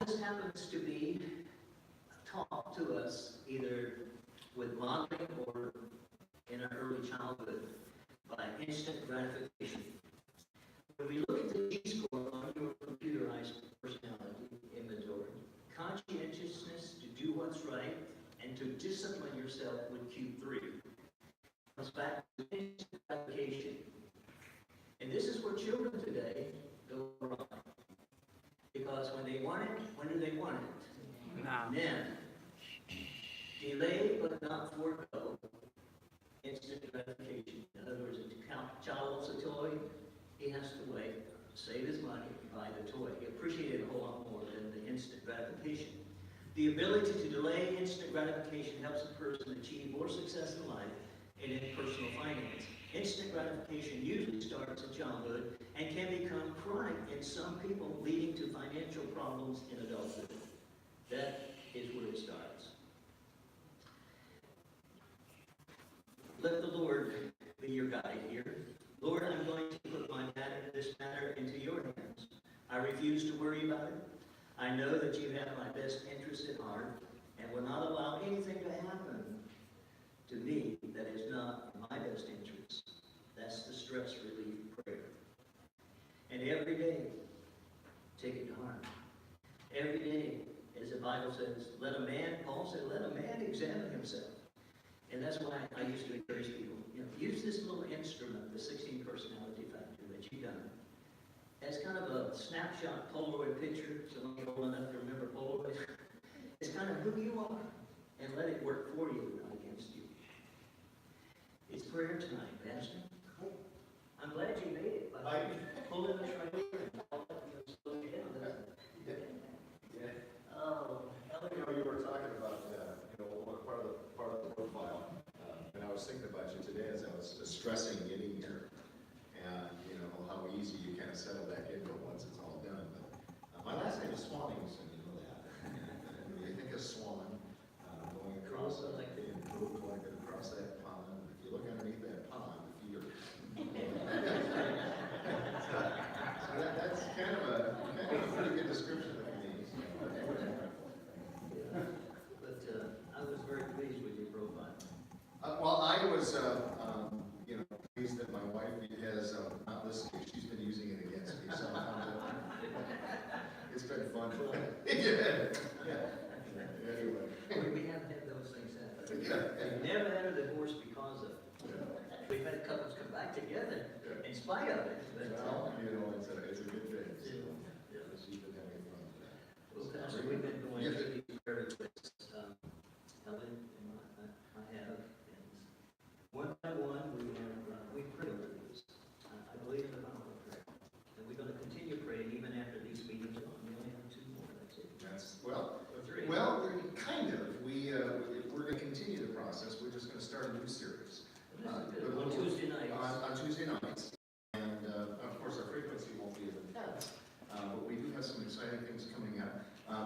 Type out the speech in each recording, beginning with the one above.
This happens to be taught to us either with modeling or in our early childhood by instant gratification. When we look at the G-score on your computerized personality inventory, conscientiousness to do what's right and to discipline yourself with Q3 comes back to instant gratification. And this is where children today go wrong. Because when they want it, when do they want it? Now. Then. Delay but not forego instant gratification. In other words, if the child wants a toy, he has to wait, save his money, buy the toy. He appreciates it a whole lot more than the instant gratification. The ability to delay instant gratification helps a person achieve more success in life and in personal finance. Instant gratification usually starts in childhood and can become chronic in some people, leading to financial problems in adulthood. That is where it starts. Let the Lord be your guide here. Lord, I'm going to put this matter into your hands. I refuse to worry about it. I know that you have my best interest at heart and will not allow anything to happen to me that is not in my best interest. That's the stress relief prayer. And every day, take it to heart. Every day, as the Bible says, Paul said, let a man examine himself. And that's why I used to encourage people, use this little instrument, the 16 personality factor that you've done, as kind of a snapshot Polaroid picture, so when you're old enough to remember Polaroid. It's kind of who you are, and let it work for you, not against you. It's prayer time, Pastor. I'm glad you made it by pulling us right here and all that. Oh, you were talking about part of the profile, and I was thinking about you today as I was stressing getting here, and how easy you kind of settle back into it once it's all done. But my last name is Swaningson, you know that. And when you think of swan, going across across that pond, if you look underneath that pond, the feet are. So that's kind of a pretty good description of me. But I was very pleased with your profile. Well, I was, pleased that my wife has not listening. She's been using it against me, so it's been fun. Yeah. Anyway. We haven't had those things happen. We've never had a divorce because of it. We've had couples come back together in spite of it. Well, it's a good thing. So, she's been having fun with that. Well, Pastor, we've been going through these prayer requests. Helen and I have. And one by one, we pray over these. I believe in the power of prayer. And we're going to continue praying even after these meetings are on. We only have 2 more. That's it. Or 3. Kind of. We're going to continue the process. We're just going to start a new series. On Tuesday nights. On Tuesday nights. And, of course, our frequency won't be as intense. But we do have some exciting things coming up.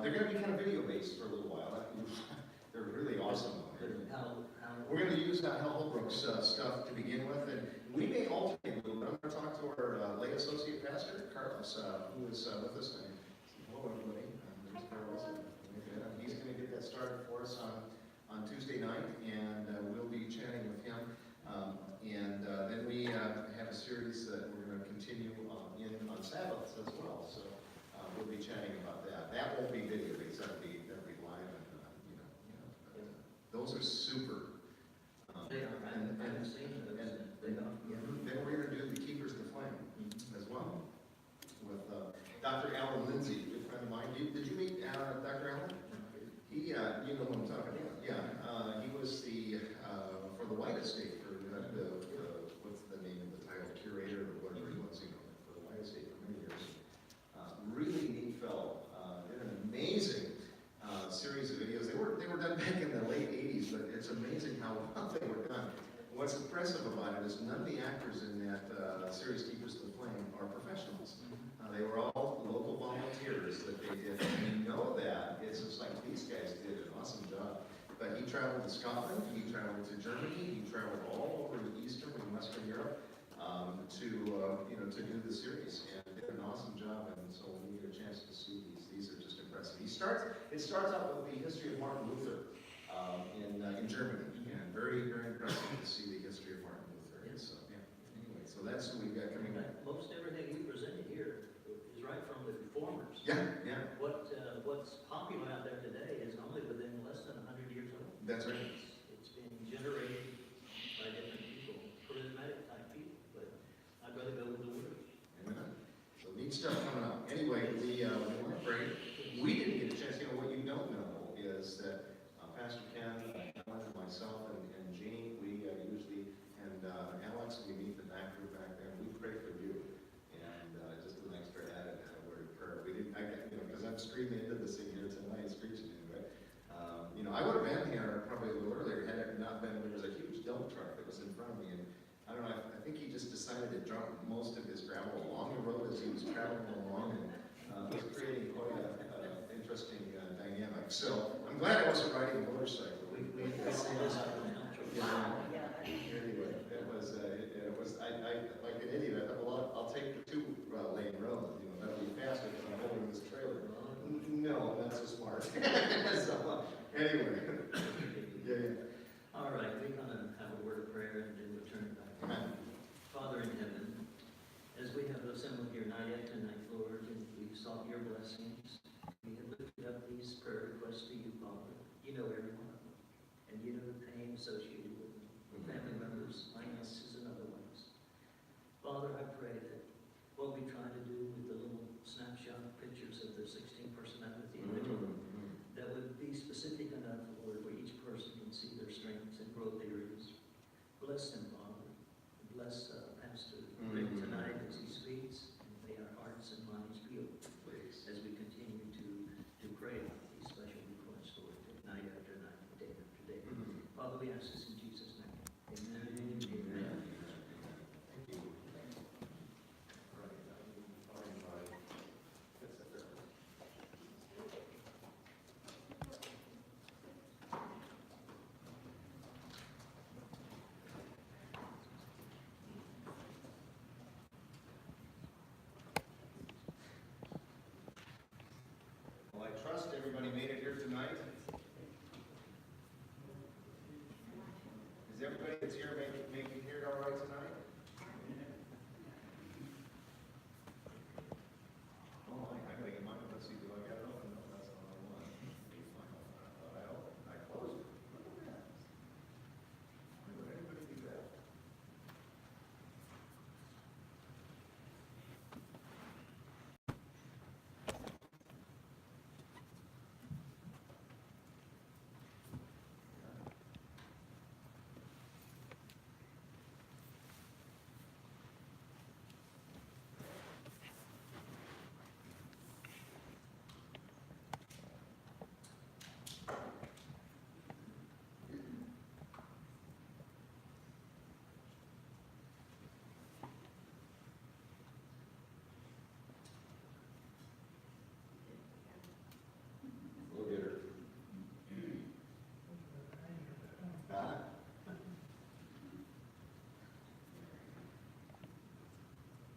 They're going to be kind of video-based for a little while. They're really awesome. We're going to use Hal Holbrook's stuff to begin with, and we may alternate a little bit. I'm going to talk to our lay associate pastor, Carlos, who is with us. Hello, everybody. There's Carlos. He's going to get that started for us on Tuesday night, and we'll be chatting with him. Then we have a series that we're going to continue on Sabbaths as well. So we'll be chatting about that. That won't be video-based. That'll be live, and those are super. They are. And then we're going to do the Keepers of the Flame as well with Dr. Alan Lindsay, a good friend of mine. Did you meet Dr. Alan? He, you know what I'm talking about. Yeah, he was for the White Estate for what's the name of the title, curator or whatever he was, for the White Estate for many years. Really neat fellow. Did an amazing series of videos. They were done back in the late 80s, but it's amazing how well they were done. What's impressive about it is none of the actors in that series, Keepers of the Flame, are professionals. They were all local volunteers that they did. And you know that. It's just like these guys did an awesome job. But he traveled to Scotland, he traveled to Germany, he traveled all over Eastern and Western Europe to do the series. And did an awesome job. And so when you get a chance to see It starts out with the history of Martin Luther in Germany, and very, very impressive to see the history of Martin Luther. And so, yeah. Anyway, so that's who we've got coming up. Most everything you presented here is right from the reformers. Yeah, yeah. What's popular out there today is only within less than 100 years old. That's right. It's been generated by different people, charismatic type people, but I'd rather go with the Word. Amen. So neat stuff coming up. Anyway, we want to pray. We didn't get a chance. What you don't know is that Pastor Ken, Alan, and myself, and Jean, we usually, and Alex, we meet the back group back there, and we pray for you. And just an extra added word of prayer. We didn't, because I'm screaming into this thing here tonight, screeching into it. I would have been here probably a little earlier had it not been, there was a huge dump truck that was in front of me, and I don't know, I think he just decided to dump most of his gravel along the road as he was traveling along, and it was creating quite an interesting dynamic. So I'm glad I wasn't riding a motorcycle. We say this out of the country. Anyway, it was I like an idiot. I thought, well, I'll take the two-lane road. That'll be faster because I'm holding this trailer. No, not so smart. So, anyway, yeah. All right, we're going to have a word of prayer and then we'll turn it back. Amen. Father in heaven, as we have assembled here night after night, Lord, and we've sought your blessings, we have lifted up these prayer requests to you, Father. You know every one of them, and you know the pain associated with them, family members, finances, and other ones. Father, I pray that what we try to do with the little snapshot pictures of the 16 personality individual, that would be specific enough, Lord, where each person can see their strengths and growth areas. Bless them, Father. Bless Pastor Rick tonight as he speaks, and may our hearts and minds be open, please, as we continue to pray about these special requests, Lord, night after night, day after day. Father, we ask this in Jesus' name. Amen. Amen. Thank you. All right. Well, I trust everybody made it here tonight. Is everybody that's here making it here all right tonight? Oh, I gotta get mine. Let's see, do I got it open? No, that's not what I want. I closed it. Why would anybody do that? We'll get her.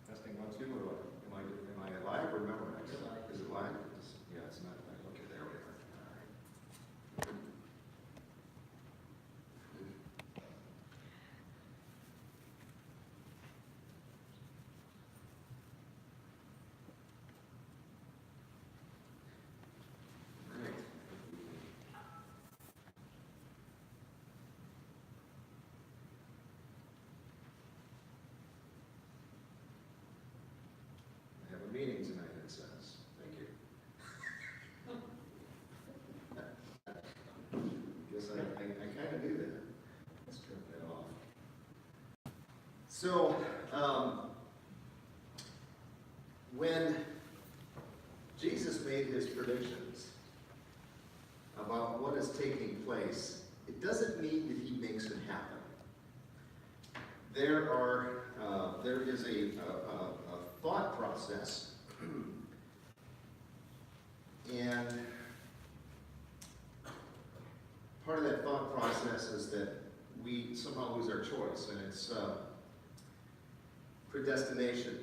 Testing 1, 2, or what? Am I live or memorized? You're live. Is it live? Yeah, it's not live. Okay, there we are. All right. Right. I have a meeting tonight, it says. Thank you. Guess I kind of do that. Let's turn that off. So, when Jesus made his predictions about what is taking place, it doesn't mean that he makes it happen. There is a thought process, and part of that thought process is that we somehow lose our choice, and it's predestination.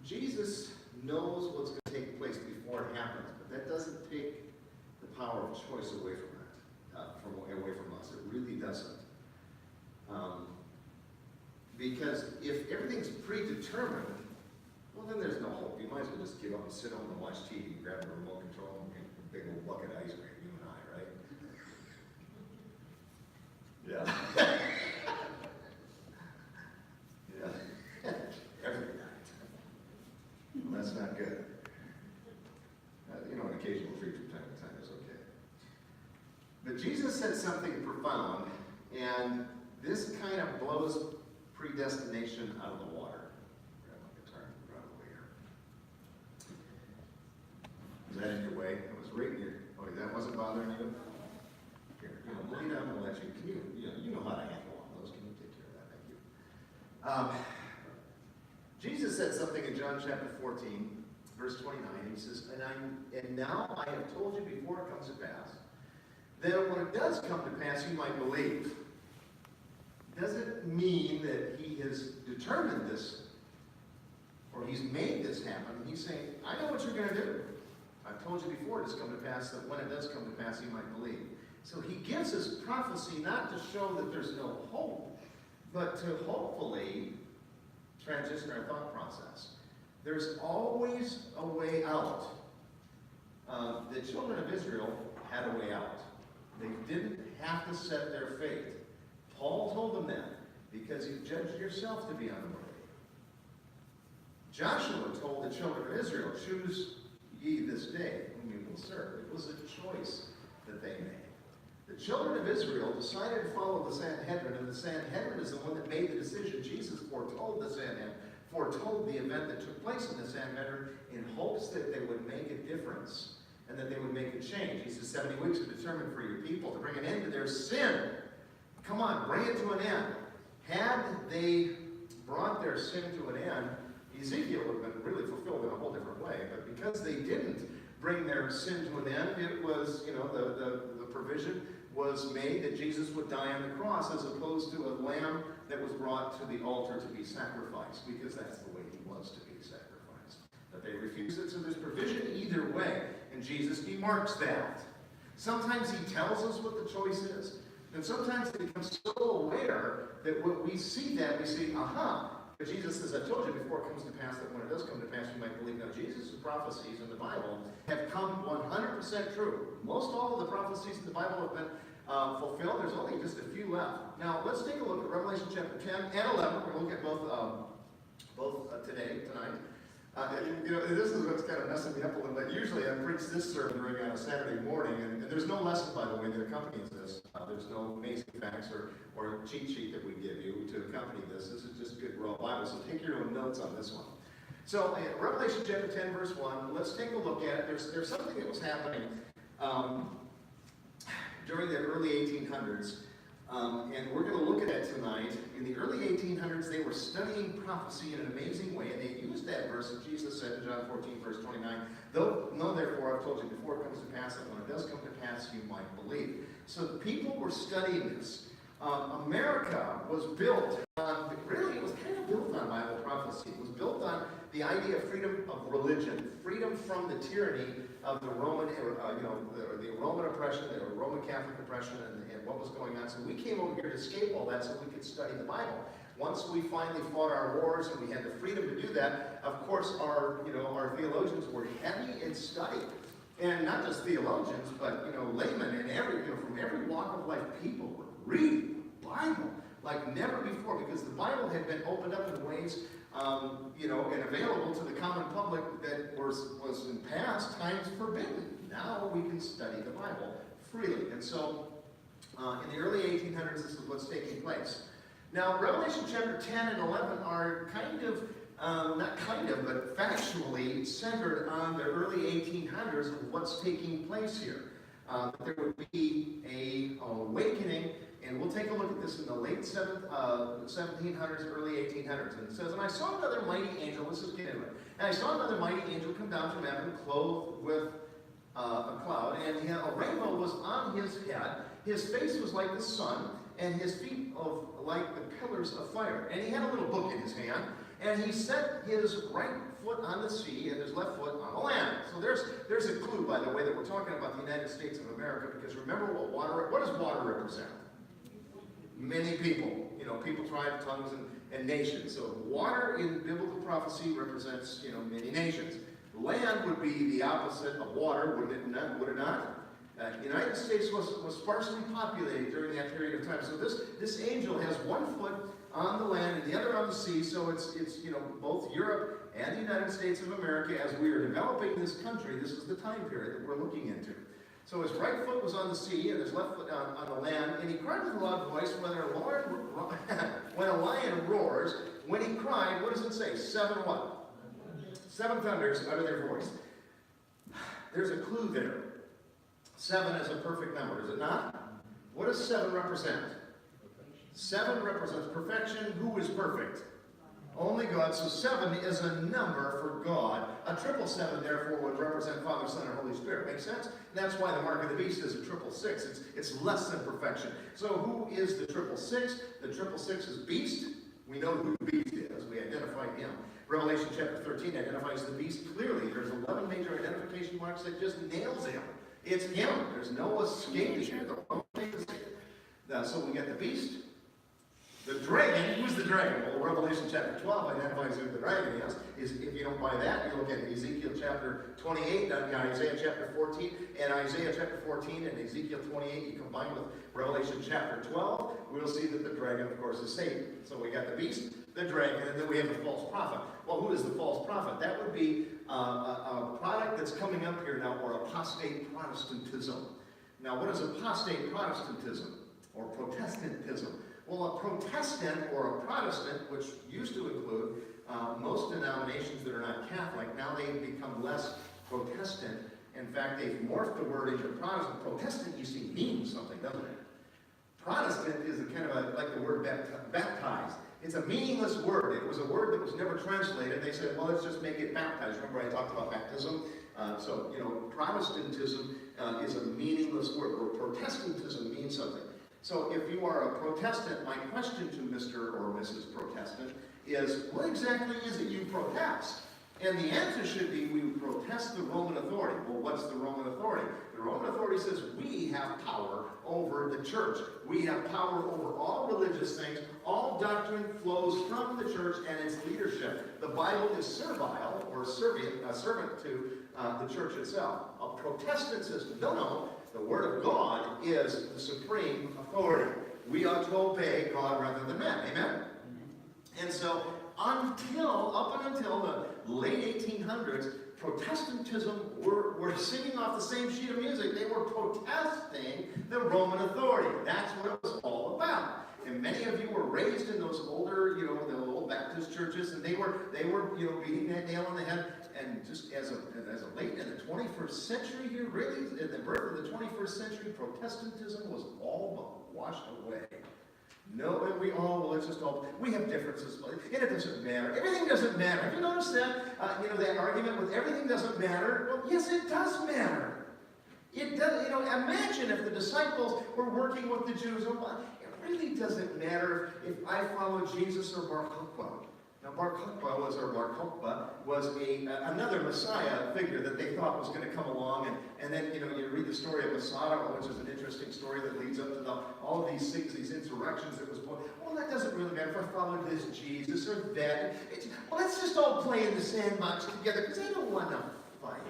Jesus knows what's going to take place before it happens, but that doesn't take the power of choice away from it, away from us. It really doesn't. Because if everything's predetermined, well, then there's no hope. You might as well just give up and sit home and watch TV, grab a remote control, and a big old bucket of ice cream, you and I, right? Yeah. Yeah. Every night. Well, that's not good. An occasional treat from time to time is okay. But Jesus said something profound, and this kind of blows predestination out of the water. Grab my guitar and run away here. Is that in your way? It was right in your. Oh, that wasn't bothering you? Here, Melina, I'm going to let you. Can you know how to handle all those. Can you take care of that? Thank you. Jesus said something in John chapter 14, verse 29. He says, and now I have told you before it comes to pass, that when it does come to pass, you might believe. Doesn't mean that he has determined this, or he's made this happen. He's saying, I know what you're going to do. I've told you before it has come to pass, that when it does come to pass, you might believe. So he gives us prophecy not to show that there's no hope, but to hopefully transition our thought process. There's always a way out. The children of Israel had a way out. They didn't have to set their fate. Paul told them that, because you judged yourself to be unworthy. Joshua told the children of Israel, choose ye this day whom you will serve. It was a choice that they made. The children of Israel decided to follow the Sanhedrin, and the Sanhedrin is the one that made the decision. Jesus foretold the Sanhedrin, foretold the event that took place in the Sanhedrin in hopes that they would make a difference and that they would make a change. He says 70 weeks are determined for your people to bring an end to their sin. Come on, bring it to an end. Had they brought their sin to an end, Ezekiel would have been really fulfilled in a whole different way. But because they didn't bring their sin to an end, it was, the provision was made that Jesus would die on the cross as opposed to a lamb that was brought to the altar to be sacrificed, because that's the way he was to be sacrificed. But they refused it, so there's provision either way, and Jesus demarks that. Sometimes he tells us what the choice is, and sometimes he becomes so aware that when we see that, we say, aha. But Jesus says, I told you before it comes to pass that when it does come to pass, you might believe. Now, Jesus' prophecies in the Bible have come 100% true. Most all of the prophecies in the Bible have been fulfilled. There's only just a few left. Now, let's take a look at Revelation chapter 10 and 11. We're going to look at both tonight. This is what's kind of messing me up a little bit. Usually I preach this sermon during a Saturday morning, and there's no lesson, by the way, that accompanies this. There's no amazing facts or cheat sheet that we give you to accompany this. This is just good raw Bible, so take your own notes on this one. So, Revelation chapter 10, verse 1, let's take a look at it. There's something that was happening during the early 1800s, and we're going to look at it tonight. In the early 1800s, they were studying prophecy in an amazing way, and they used that verse that Jesus said in John 14, verse 29, "Know therefore, I've told you before it comes to pass, that when it does come to pass, you might believe." So the people were studying this. America was built on, really, it was kind of built on Bible prophecy. It was built on the idea of freedom of religion, freedom from the tyranny of the Roman, the Roman oppression, the Roman Catholic oppression, and what was going on. So we came over here to escape all that so we could study the Bible. Once we finally fought our wars and we had the freedom to do that, of course our theologians were heavy in study. And not just theologians, but laymen and from every walk of life, people were reading the Bible like never before, because the Bible had been opened up in ways and available to the common public that was in past times forbidden. Now we can study the Bible freely. And so in the early 1800s, this is what's taking place. Now, Revelation chapter 10 and 11 are but factually centered on the early 1800s of what's taking place here. There would be an awakening, and we'll take a look at this in the late 1700s, early 1800s. And it says, "And I saw another mighty angel," let's just get into it. "And I saw another mighty angel come down from heaven, clothed with a cloud, and a rainbow was on his head. His face was like the sun, and his feet like the pillars of fire. And he had a little book in his hand, and he set his right foot on the sea and his left foot on the land. So there's a clue, by the way, that we're talking about the United States of America, because remember what does water represent? Many people, people, tribe, tongues, and nations. So water in biblical prophecy represents, many nations. Land would be the opposite of water, would it not? The United States was sparsely populated during that period of time. So this angel has one foot on the land and the other on the sea. So it's both Europe and the United States of America. As we are developing this country, this is the time period that we're looking into. So his right foot was on the sea and his left foot on the land. And he cried with a loud voice, when a lion roars. When he cried, what does it say? 7 what? 7 thunders utter their voice. There's a clue there. 7 is a perfect number, is it not? What does 7 represent? 7 represents perfection. Who is perfect? Only God. So 7 is a number for God. A 777, therefore, would represent Father, Son, and Holy Spirit. Make sense? And that's why the mark of the beast is a 666. It's less than perfection. So who is the 666? The 666 is beast. We know who the beast is. We identified him. Revelation chapter 13 identifies the beast clearly. There's 11 major identification marks that just nails him. It's him. There's no escaping it. So we got the beast, the dragon. Who's the dragon? Well, Revelation chapter 12 identifies who the dragon is. If you don't buy that, you look at Ezekiel chapter 28, Isaiah chapter 14, and Isaiah chapter 14 and Ezekiel 28, you combine with Revelation chapter 12, we'll see that the dragon, of course, is Satan. So we got the beast, the dragon, and then we have the false prophet. Well, who is the false prophet? That would be a product that's coming up here now, or apostate Protestantism. Now, what is apostate Protestantism or Protestantism? Well, a Protestant or a Protestant, which used to include most denominations that are not Catholic, now they've become less Protestant. In fact, they've morphed the word into Protestant. Protestant, you see, means something, doesn't it? Protestant is like the word baptized. It's a meaningless word. It was a word that was never translated. They said, well, let's just make it baptized. Remember I talked about baptism? Protestantism is a meaningless word, where Protestantism means something. So if you are a Protestant, my question to Mr. or Mrs. Protestant is, what exactly is it you protest? And the answer should be, we protest the Roman authority. Well, what's the Roman authority? The Roman authority says we have power over the church. We have power over all religious things. All doctrine flows from the church and its leadership. The Bible is servile, or servant to the church itself. A Protestant system, no, the Word of God is the supreme authority. We ought to obey God rather than men. Amen? And so, up until the late 1800s, Protestantism were singing off the same sheet of music. They were protesting the Roman authority. That's what it was all about. And many of you were raised in those older, the old Baptist churches, and they were, beating that nail on the head. And just as a late in the 21st century here, really, in the birth of the 21st century, Protestantism was all but washed away. No, we have differences, and it doesn't matter. Everything doesn't matter. Have you noticed that? That argument with everything doesn't matter? Well, yes, it does matter. It does, imagine if the disciples were working with the Jews. It really doesn't matter if I follow Jesus or Bar Kokhba. Now, Bar Kokhba was another Messiah figure that they thought was going to come along, and then, you read the story of Masada, which is an interesting story that leads up to all of these things, these insurrections that was born. Well, that doesn't really matter if I follow this Jesus or that. Let's just all play in the sandbox together, because I don't want to fight.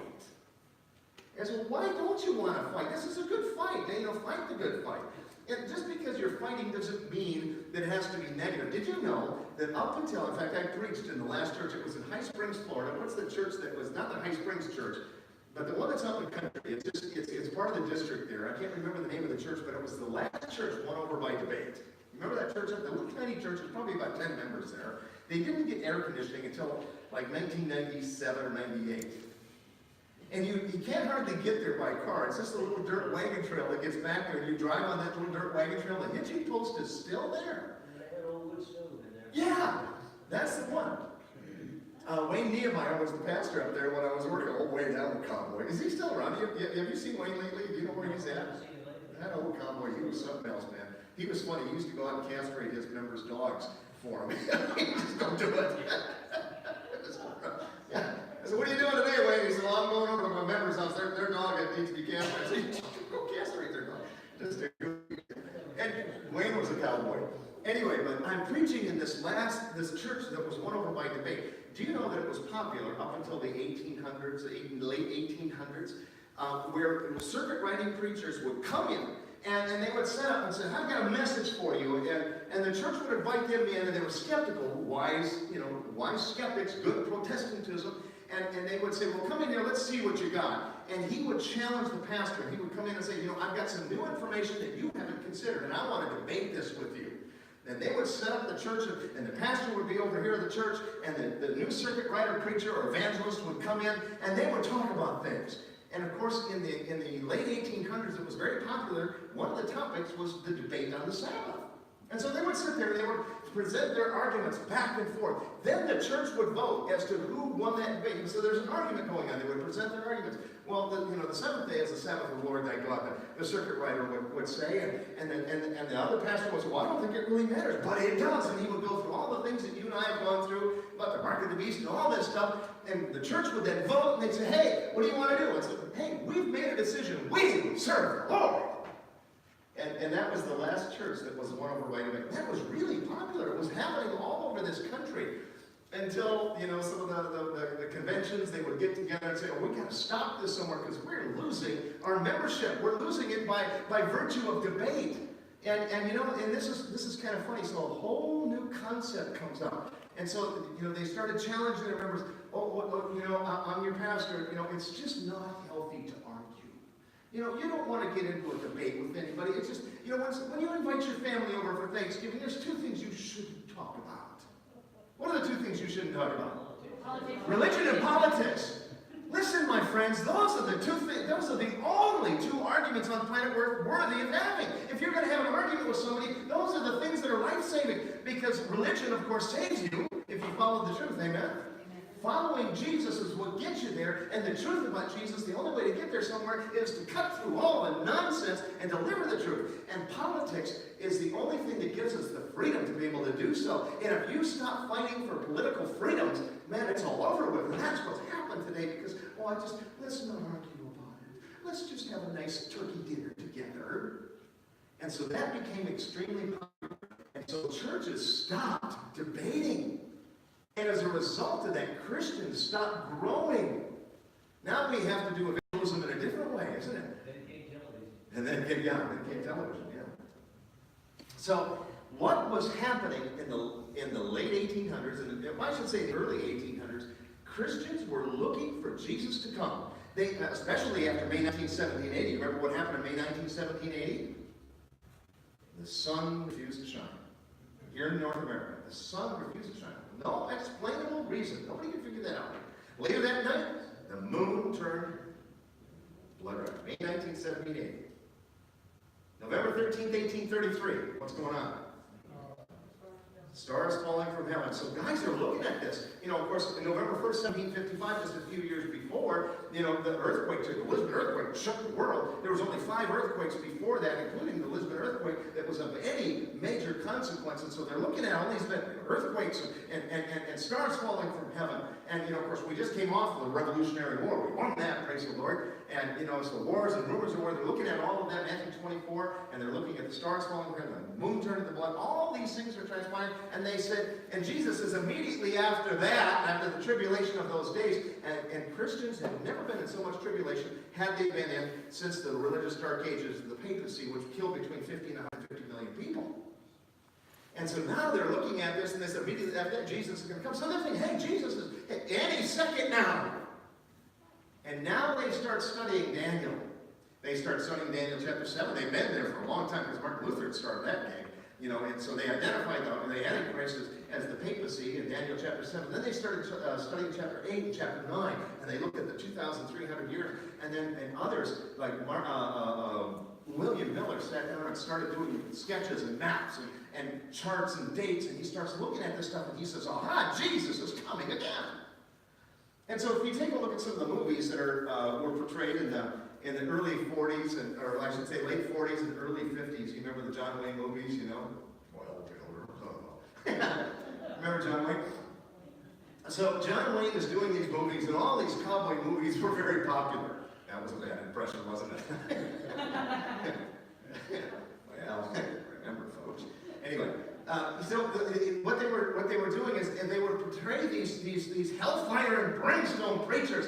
And so, why don't you want to fight? This is a good fight. Fight the good fight. And just because you're fighting doesn't mean that it has to be negative. Did you know that up until, in fact, I preached in the last church, it was in High Springs, Florida. What's the church that was, not the High Springs church, but the one that's up in the country. It's part of the district there. I can't remember the name of the church, but it was the last church won over by debate. Remember that church? The little tiny church, there's probably about 10 members there. They didn't get air conditioning until like 1997 or 98. And you can't hardly get there by car. It's just a little dirt wagon trail that gets back there, and you drive on that little dirt wagon trail. The hitching post is still there. That old wood stove in there. Yeah, that's the one. Wayne Nehemiah was the pastor up there when I was working. Oh, Wayne, that old cowboy. Is he still around? Have you seen Wayne lately? Do you know where he's at? That old cowboy, he was something else, man. He was funny. He used to go out and castrate his members' dogs for him. He just don't do it. Yeah. said, what are you doing today, Wayne? He said, well, I'm going over to my member's house. Their dog needs to be castrated. I said, go castrate their dog. And Wayne was a cowboy. Anyway, but I'm preaching in this church that was won over by debate. Do you know that it was popular up until the 1800s, late 1800s, where circuit riding preachers would come in and they would set up and say, I've got a message for you. And the church would invite them in, and they were skeptical, wise skeptics, good Protestantism. And they would say, well, come in here, let's see what you got. And he would challenge the pastor. He would come in and say, I've got some new information that you haven't considered, and I want to debate this with you. And they would set up the church, and the pastor would be over here at the church, and the new circuit rider preacher or evangelist would come in, and they would talk about things. And of course, in the late 1800s, it was very popular. One of the topics was the debate on the Sabbath. And so they would sit there and they would present their arguments back and forth. Then the church would vote as to who won that debate. And so there's an argument going on. They would present their arguments. Well, the seventh day is the Sabbath of the Lord thy God, the circuit rider would say. And the other pastor would say, well, I don't think it really matters. But it does. And he would go through all the things that you and I have gone through, about the mark of the beast and all this stuff. And the church would then vote and they'd say, hey, what do you want to do? And say, hey, we've made a decision. We serve the Lord. And that was the last church that was won over by debate. That was really popular. It was happening all over this country until, some of the conventions, they would get together and say, oh, we got to stop this somewhere because we're losing our membership. We're losing it by virtue of debate. And this is kind of funny. So a whole new concept comes up. And so, they started challenging their members. I'm your pastor. It's just not healthy to argue. You don't want to get into a debate with anybody. It's just, when you invite your family over for Thanksgiving, there's two things you shouldn't talk about. What are the two things you shouldn't talk about? Politics. Religion and politics. Listen, my friends, those are the two things. Those are the only two arguments on planet Earth worthy of having. If you're going to have an argument with somebody, those are the things that are life-saving. Because religion, of course, saves you if you follow the truth. Amen? Following Jesus is what gets you there, and the truth about Jesus, the only way to get there somewhere is to cut through all the nonsense and deliver the truth. And politics is the only thing that gives us the freedom to be able to do so. And if you stop fighting for political freedoms, man, it's all over with. And that's what's happened today because, let's not argue about it. Let's just have a nice turkey dinner together. And so that became extremely popular. And so churches stopped debating. And as a result of that, Christians stopped growing. Now we have to do evangelism in a different way, isn't it? Then came television, yeah. So what was happening in the late 1800s, and I should say the early 1800s, Christians were looking for Jesus to come. They, especially after May 19, 1780. Remember what happened in May 19, 1780? The sun refused to shine. Here in North America, the sun refused to shine. No explainable reason. Nobody can figure that out. Later that night, the moon turned blood red. May 19, 1780. November 13th, 1833. What's going on? Stars falling from heaven. So guys are looking at this. Of course, in November 1st, 1755, just a few years before, the earthquake, the Lisbon earthquake, shook the world. There was only 5 earthquakes before that, including the Lisbon earthquake, that was of any major consequence. And so they're looking at all these earthquakes and stars falling from heaven. And, of course, we just came off of the Revolutionary War. We won that, praise the Lord. And, so wars and rumors of war, they're looking at all of that, Matthew 24, and they're looking at the stars falling from heaven, the moon turning to blood. All these things are transpiring. And they said, and Jesus is immediately after that, after the tribulation of those days, and Christians have never been in so much tribulation, had they been in since the religious dark ages of the papacy, which killed between 50 and 150 million people. And so now they're looking at this, and they said, immediately after that, Jesus is going to come. So they're thinking, hey, Jesus is any second now. And now they start studying Daniel. They start studying Daniel chapter 7. They've been there for a long time because Martin Luther had started that game. And so they identified the Antichrist as the papacy in Daniel chapter 7. Then they started studying chapter 8 and chapter 9, and they looked at the 2,300 years. And others, like William Miller, sat down and started doing sketches and maps and charts and dates, and he starts looking at this stuff, and he says, aha, Jesus is coming again. And so if you take a look at some of the movies that were portrayed in the early 40s, or I should say late 40s and early 50s. You remember the John Wayne movies, Well, remember John Wayne? So John Wayne is doing these movies, and all these cowboy movies were very popular. That was a bad impression, wasn't it? Well, remember, folks. Anyway, what they were doing is, and they would portray these hellfire and brimstone preachers.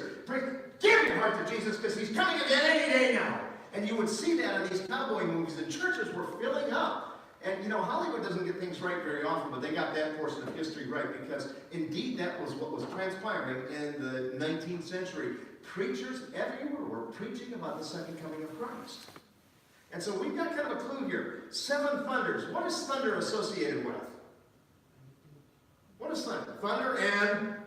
Give your heart to Jesus because he's coming again any day now. And you would see that in these cowboy movies. The churches were filling up. And you know, Hollywood doesn't get things right very often, but they got that portion of history right because indeed that was what was transpiring in the 19th century. Preachers everywhere were preaching about the second coming of Christ. And so we've got kind of a clue here. 7 thunders. What is thunder associated with? What is thunder? Thunder and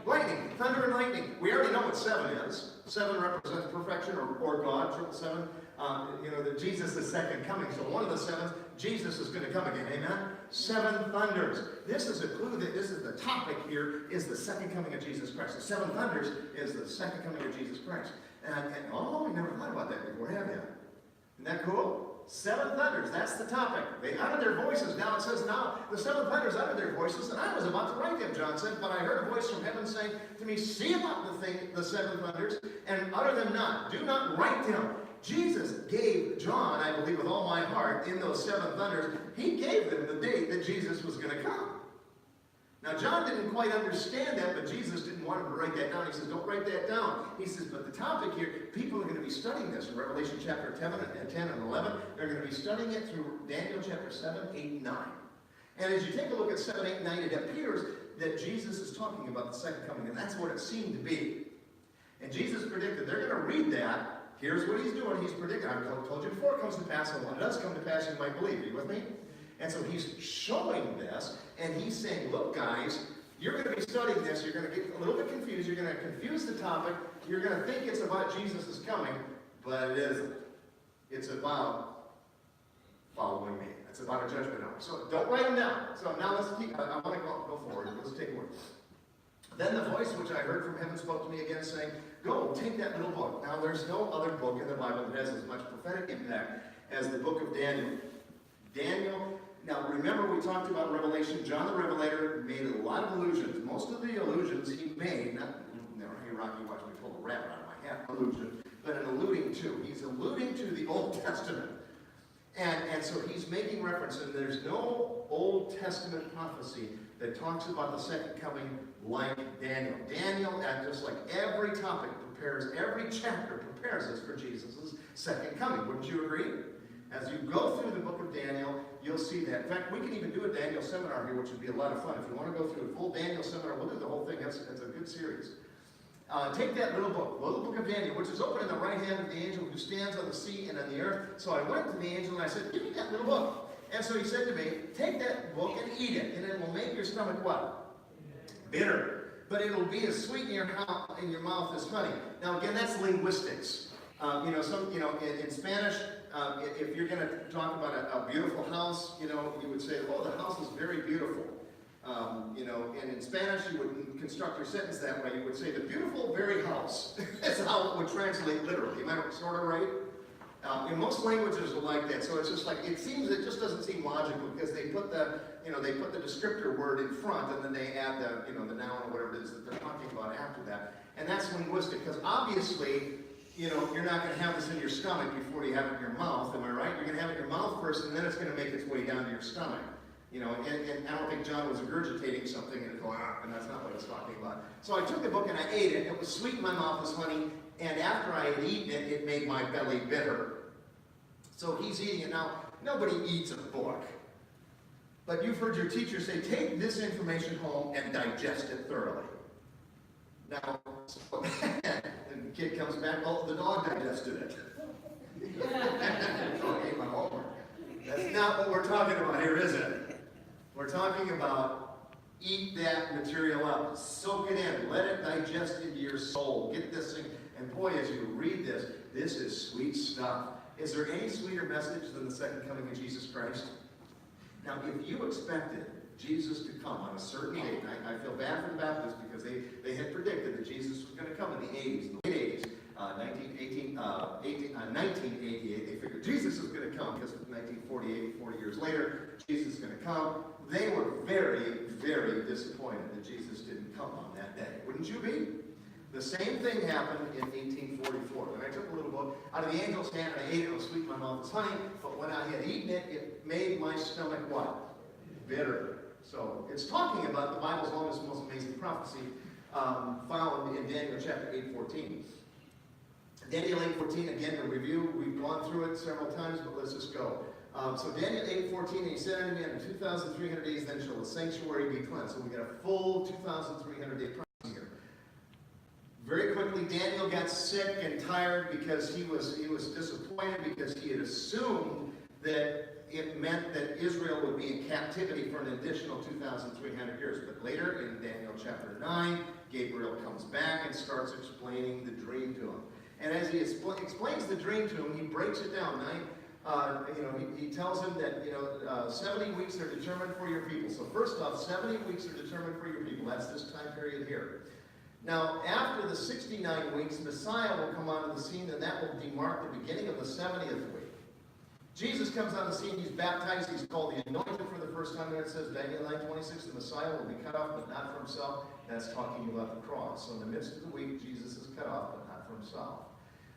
lightning. Thunder and lightning. We already know what 7 is. 7 represents perfection or God, 777. That Jesus is second coming. So one of the 7s, Jesus is going to come again. Amen? 7 thunders. This is a clue that this is the topic here, is the second coming of Jesus Christ. The 7 thunders is the second coming of Jesus Christ. We never thought about that before, have you? Isn't that cool? 7 thunders, that's the topic. They uttered their voices. Now it says, now the 7 thunders uttered their voices, and I was about to write them, John said, but I heard a voice from heaven saying to me, see about the 7 thunders, and utter them not. Do not write them. Jesus gave John, I believe with all my heart, in those 7 thunders, he gave them the date that Jesus was going to come. Now, John didn't quite understand that, but Jesus didn't want him to write that down. He says, don't write that down. He says, but the topic here, people are going to be studying this in Revelation chapter 10 and 11. They're going to be studying it through Daniel chapter 7, 8, and 9. And as you take a look at 7, 8, and 9, it appears that Jesus is talking about the second coming, and that's what it seemed to be. And Jesus predicted, they're going to read that. Here's what he's doing. He's predicting. I've told you before it comes to pass, and when it does come to pass, you might believe. Are you with me? And so he's showing this, and he's saying, look, guys, you're going to be studying this. You're going to get a little bit confused. You're going to confuse the topic. You're going to think it's about Jesus is coming, but it isn't. It's about following me. It's about a judgment hour. So don't write them down. So now let's keep, I want to go forward. Let's take a word. Then the voice which I heard from heaven spoke to me again, saying, go, take that little book. Now, there's no other book in the Bible that has as much prophetic impact as the book of Daniel. Daniel, now remember we talked about Revelation. John the Revelator made a lot of allusions. Most of the allusions he made, hey Rocky, watch me pull a rabbit out of my hat, allusion, but an alluding to. He's alluding to the Old Testament. And so he's making reference, and there's no Old Testament prophecy that talks about the second coming like Daniel. Daniel, just like every topic every chapter prepares us for Jesus' second coming. Wouldn't you agree? As you go through the book of Daniel, you'll see that. In fact, we can even do a Daniel seminar here, which would be a lot of fun. If you want to go through a full Daniel seminar, we'll do the whole thing. That's a good series. Take that little book of Daniel, which is open in the right hand of the angel who stands on the sea and on the earth. So I went to the angel and I said, give me that little book. And so he said to me, take that book and eat it, and it will make your stomach what? Bitter. But it'll be as sweet in your mouth as honey. Now again, that's linguistics. In Spanish, if you're going to talk about a beautiful house, you would say, oh, the house is very beautiful. And in Spanish, you wouldn't construct your sentence that way. You would say, the beautiful, very house. That's how it would translate literally. Am I sort of right? In most languages are like that. So it's just like, it just doesn't seem logical because they put the descriptor word in front and then they add the noun or whatever it is that they're talking about after that. And that's linguistic because obviously, you're not going to have this in your stomach before you have it in your mouth. Am I right? You're going to have it in your mouth first and then it's going to make its way down to your stomach. And I don't think John was regurgitating something and going, and that's not what it's talking about. So I took the book and I ate it. It was sweet in my mouth as honey, and after I had eaten it, it made my belly bitter. So he's eating it. Now, nobody eats a book. But you've heard your teacher say, take this information home and digest it thoroughly. Now, so, and the kid comes back, oh, the dog digested it. The dog ate my homework. That's not what we're talking about here, is it? We're talking about eat that material up, soak it in, let it digest into your soul. Get this thing, and boy, as you read this is sweet stuff. Is there any sweeter message than the second coming of Jesus Christ? Now, if you expected Jesus to come on a certain date, and I feel bad for the Baptists because they had predicted that Jesus was going to come in the 80s, the late 80s, 1988, they figured Jesus was going to come because 1948, 40 years later, Jesus is going to come. They were very, very disappointed that Jesus didn't come on that day. Wouldn't you be? The same thing happened in 1844. When I took a little book out of the angel's hand and I ate it, it was sweet in my mouth as honey, but when I had eaten it, it made my stomach what? Bitter. So it's talking about the Bible's longest, most amazing prophecy found in Daniel chapter 8:14. Daniel 8:14, again to review, we've gone through it several times, but let's just go. So Daniel 8:14, and he said unto me, in 2,300 days then shall the sanctuary be cleansed. So we got a full 2,300 day prophecy here. Very quickly, Daniel got sick and tired because he was disappointed because he had assumed that it meant that Israel would be in captivity for an additional 2,300 years. But later in Daniel chapter 9, Gabriel comes back and starts explaining the dream to him. And as he explains the dream to him, he breaks it down. He tells him that 70 weeks are determined for your people. So first off, 70 weeks are determined for your people. That's this time period here. Now, after the 69 weeks, Messiah will come onto the scene, and that will demark the beginning of the 70th week. Jesus comes on the scene, he's baptized, he's called the Anointed for the first time, and it says, Daniel 9:26, the Messiah will be cut off, but not for himself. That's talking about the cross. So in the midst of the week, Jesus is cut off, but not for himself.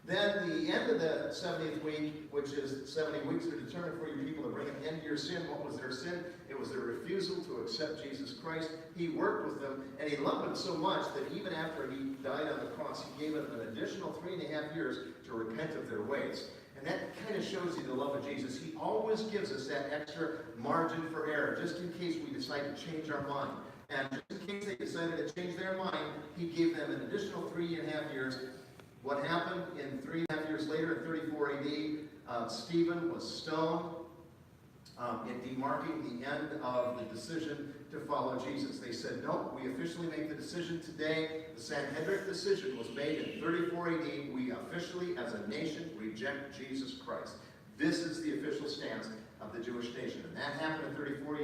Then the end of the 70th week, which is 70 weeks, are determined for your people to bring an end to your sin. What was their sin? It was their refusal to accept Jesus Christ. He worked with them, and he loved them so much that even after he died on the cross, he gave them an additional 3.5 years to repent of their ways. And that kind of shows you the love of Jesus. He always gives us that extra margin for error, just in case we decide to change our mind. And just in case they decided to change their mind, he gave them an additional 3.5 years. What happened in 3.5 years later, in 34 AD, Stephen was stoned in demarking the end of the decision to follow Jesus. They said, no, we officially make the decision today. The Sanhedrin decision was made in 34 AD. We officially, as a nation, reject Jesus Christ. This is the official stance of the Jewish nation. And that happened in 34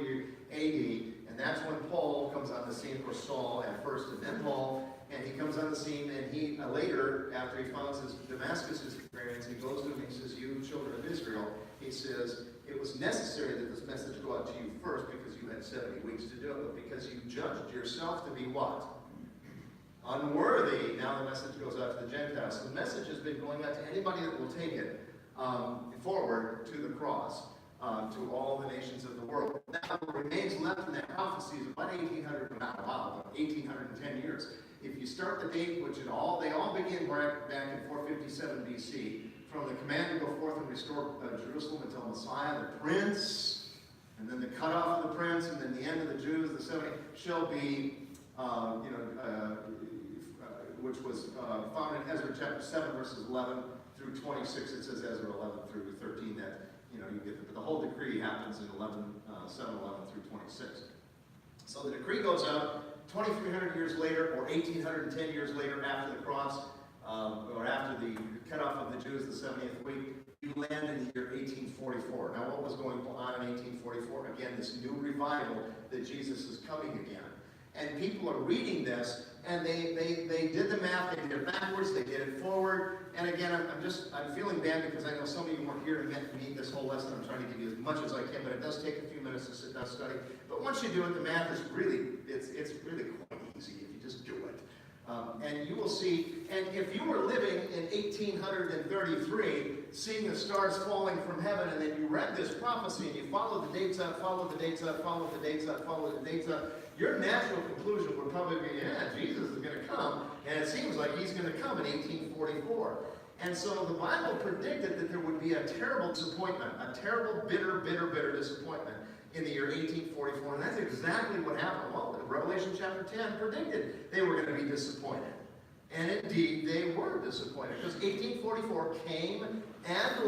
AD, and that's when Paul comes on the scene, for Saul at first, and then Paul. And he comes on the scene, and he later, after he finds his Damascus experience, he goes to him and he says, you children of Israel, he says, it was necessary that this message go out to you first because you had 70 weeks to do it, but because you judged yourself to be what? Unworthy. Now the message goes out to the Gentiles. So the message has been going out to anybody that will take it forward to the cross, to all the nations of the world. Now what remains left in that prophecy is about 1,810 years. If you start the date, which they all begin back in 457 BC, from the command to go forth and restore Jerusalem until Messiah, the Prince, and then the cutoff of the Prince, and then the end of the Jews, the 70, shall be, which was found in Ezra chapter 7, verses 11 through 26. It says Ezra 11 through 13 that, you get but the whole decree happens in 7:11 through 26. So the decree goes out 2,300 years later, or 1,810 years later after the cross, or after the cutoff of the Jews, the 70th week. You land in the year 1844. Now, what was going on in 1844? Again, this new revival that Jesus is coming again. And people are reading this, and they did the math. They did it backwards. They did it forward. And again, I'm feeling bad because I know some of you weren't here to meet this whole lesson. I'm trying to give you as much as I can, but it does take a few minutes to sit down and study. But once you do it, the math is really quite easy if you just do it. And you will see, and if you were living in 1833, seeing the stars falling from heaven, and then you read this prophecy, and you followed the dates up, followed the dates up, followed the dates up, followed the dates up, your natural conclusion would probably be, yeah, Jesus is going to come, and it seems like he's going to come in 1844. And so the Bible predicted that there would be a terrible disappointment, a terrible, bitter disappointment in the year 1844, and that's exactly what happened. Well, Revelation chapter 10 predicted they were going to be disappointed. And indeed, they were disappointed, because 1844 came and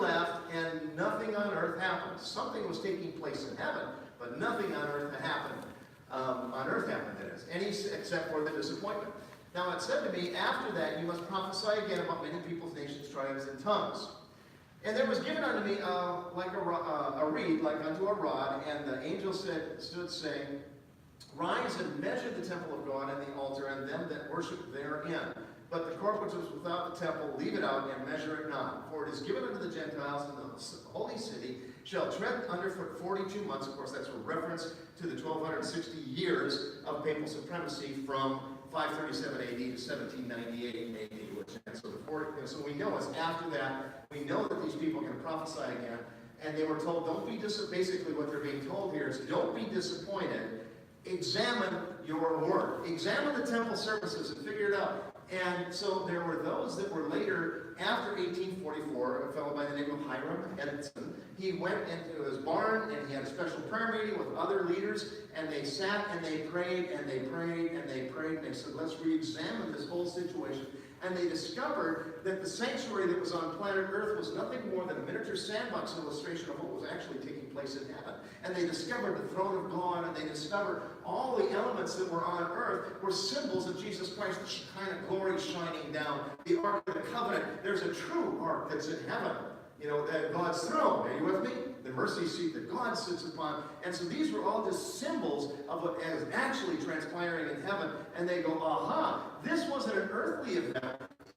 left, and nothing on earth happened. Something was taking place in heaven, but nothing on earth happened. That is, except for the disappointment. Now it said to me, after that you must prophesy again about many peoples, nations, tribes, and tongues. And there was given unto me like a reed, like unto a rod, and the angel stood saying, rise and measure the temple of God and the altar and them that worship therein. But the court which is without the temple, leave it out and measure it not. For it is given unto the Gentiles in the holy city, shall tread underfoot 42 months. Of course, that's a reference to the 1260 years of papal supremacy from 537 AD to 1798 AD. And so, so we know it's after that. We know that these people can prophesy again. And they were told, don't be basically what they're being told here is, don't be disappointed. Examine your work. Examine the temple services and figure it out. And so there were those that were later, after 1844, a fellow by the name of Hiram Edson. He went into his barn and he had a special prayer meeting with other leaders, and they sat and they prayed and they prayed and they prayed, and they said, let's re-examine this whole situation. And they discovered that the sanctuary that was on planet Earth was nothing more than a miniature sandbox illustration of what was actually taking place in heaven. And they discovered the throne of God, and they discovered all the elements that were on earth were symbols of Jesus Christ, the Shekinah glory shining down, the Ark of the Covenant. There's a true Ark that's in heaven, you know, God's throne. Are you with me? The mercy seat that God sits upon. And so these were all just symbols of what is actually transpiring in heaven. And they go, aha, this wasn't an earthly event.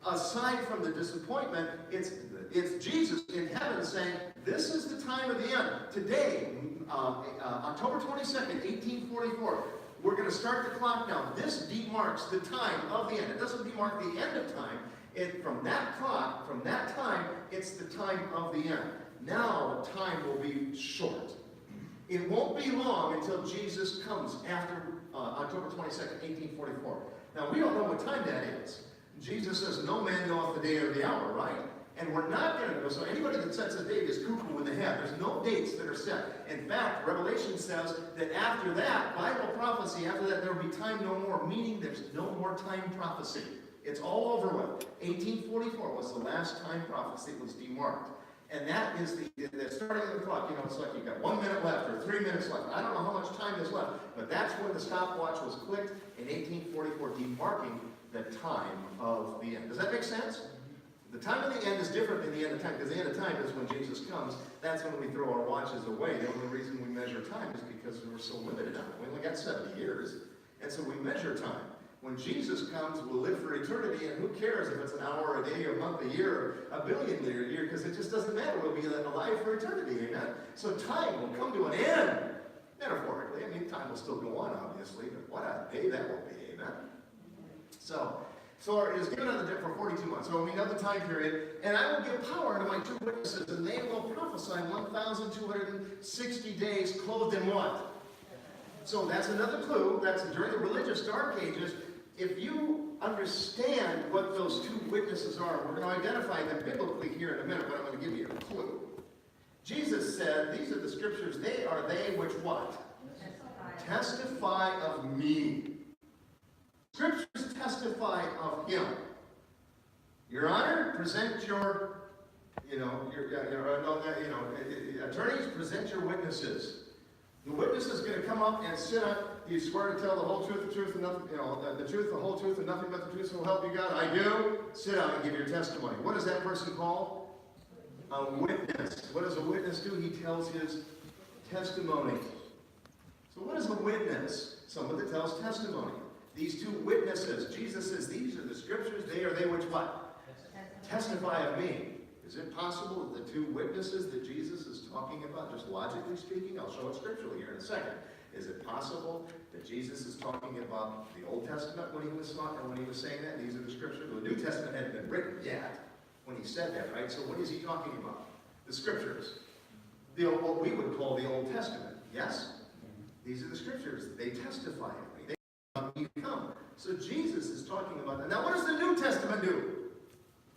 Aside from the disappointment, it's Jesus in heaven saying, this is the time of the end. Today, October 22nd, 1844, we're going to start the clock now. This demarks the time of the end. It doesn't demark the end of time. From that clock, from that time, it's the time of the end. Now, time will be short. It won't be long until Jesus comes after October 22nd, 1844. Now, we don't know what time that is. Jesus says, no man knoweth the day or the hour, right? And we're not going to know. So anybody that sets a date is cuckoo in the head. There's no dates that are set. In fact, Revelation says that after that, Bible prophecy, after that, there will be time no more, meaning there's no more time prophecy. It's all over with. 1844 was the last time prophecy that was demarked. And that is the starting of the clock. You know, it's like you've got 1 minute left or 3 minutes left. I don't know how much time is left, but that's when the stopwatch was clicked in 1844, demarking the time of the end. Does that make sense? The time of the end is different than the end of time, because the end of time is when Jesus comes. That's when we throw our watches away. The only reason we measure time is because we're so limited on it. We only got 70 years, and so we measure time. When Jesus comes, we'll live for eternity, and who cares if it's an hour, a day, a month, a year, a billion year, because it just doesn't matter. We'll be alive for eternity, amen? So time will come to an end, metaphorically. I mean, time will still go on, obviously, but what a day that will be, amen? So it is given on the for 42 months. So we know the time period. And I will give power to my two witnesses, and they will prophesy 1,260 days, clothed in what? So that's another clue. That's during the religious dark ages. If you understand what those two witnesses are, we're going to identify them biblically here in a minute, but I'm going to give you a clue. Jesus said, these are the scriptures, they are they which what? Testify of me. Scriptures testify of him. Your Honor, present your, attorneys, present your witnesses. The witness is going to come up and sit up. You swear to tell the whole truth, and nothing, the truth, the whole truth, and nothing but the truth, so help you God. I do. Sit down and give your testimony. What is that person called? A witness. What does a witness do? He tells his testimony. So what is a witness? Someone that tells testimony. These two witnesses, Jesus says, these are the scriptures, they are they which what? Testify of me. Is it possible that the two witnesses that Jesus is talking about, just logically speaking, I'll show it scripturally here in a second. Is it possible that Jesus is talking about the Old Testament when he was saying that? These are the scriptures. The New Testament hadn't been written yet when he said that, right? So what is he talking about? The scriptures. What we would call the Old Testament. Yes? These are the scriptures. They testify of me. They come. So Jesus is talking about that. Now what does the New Testament do?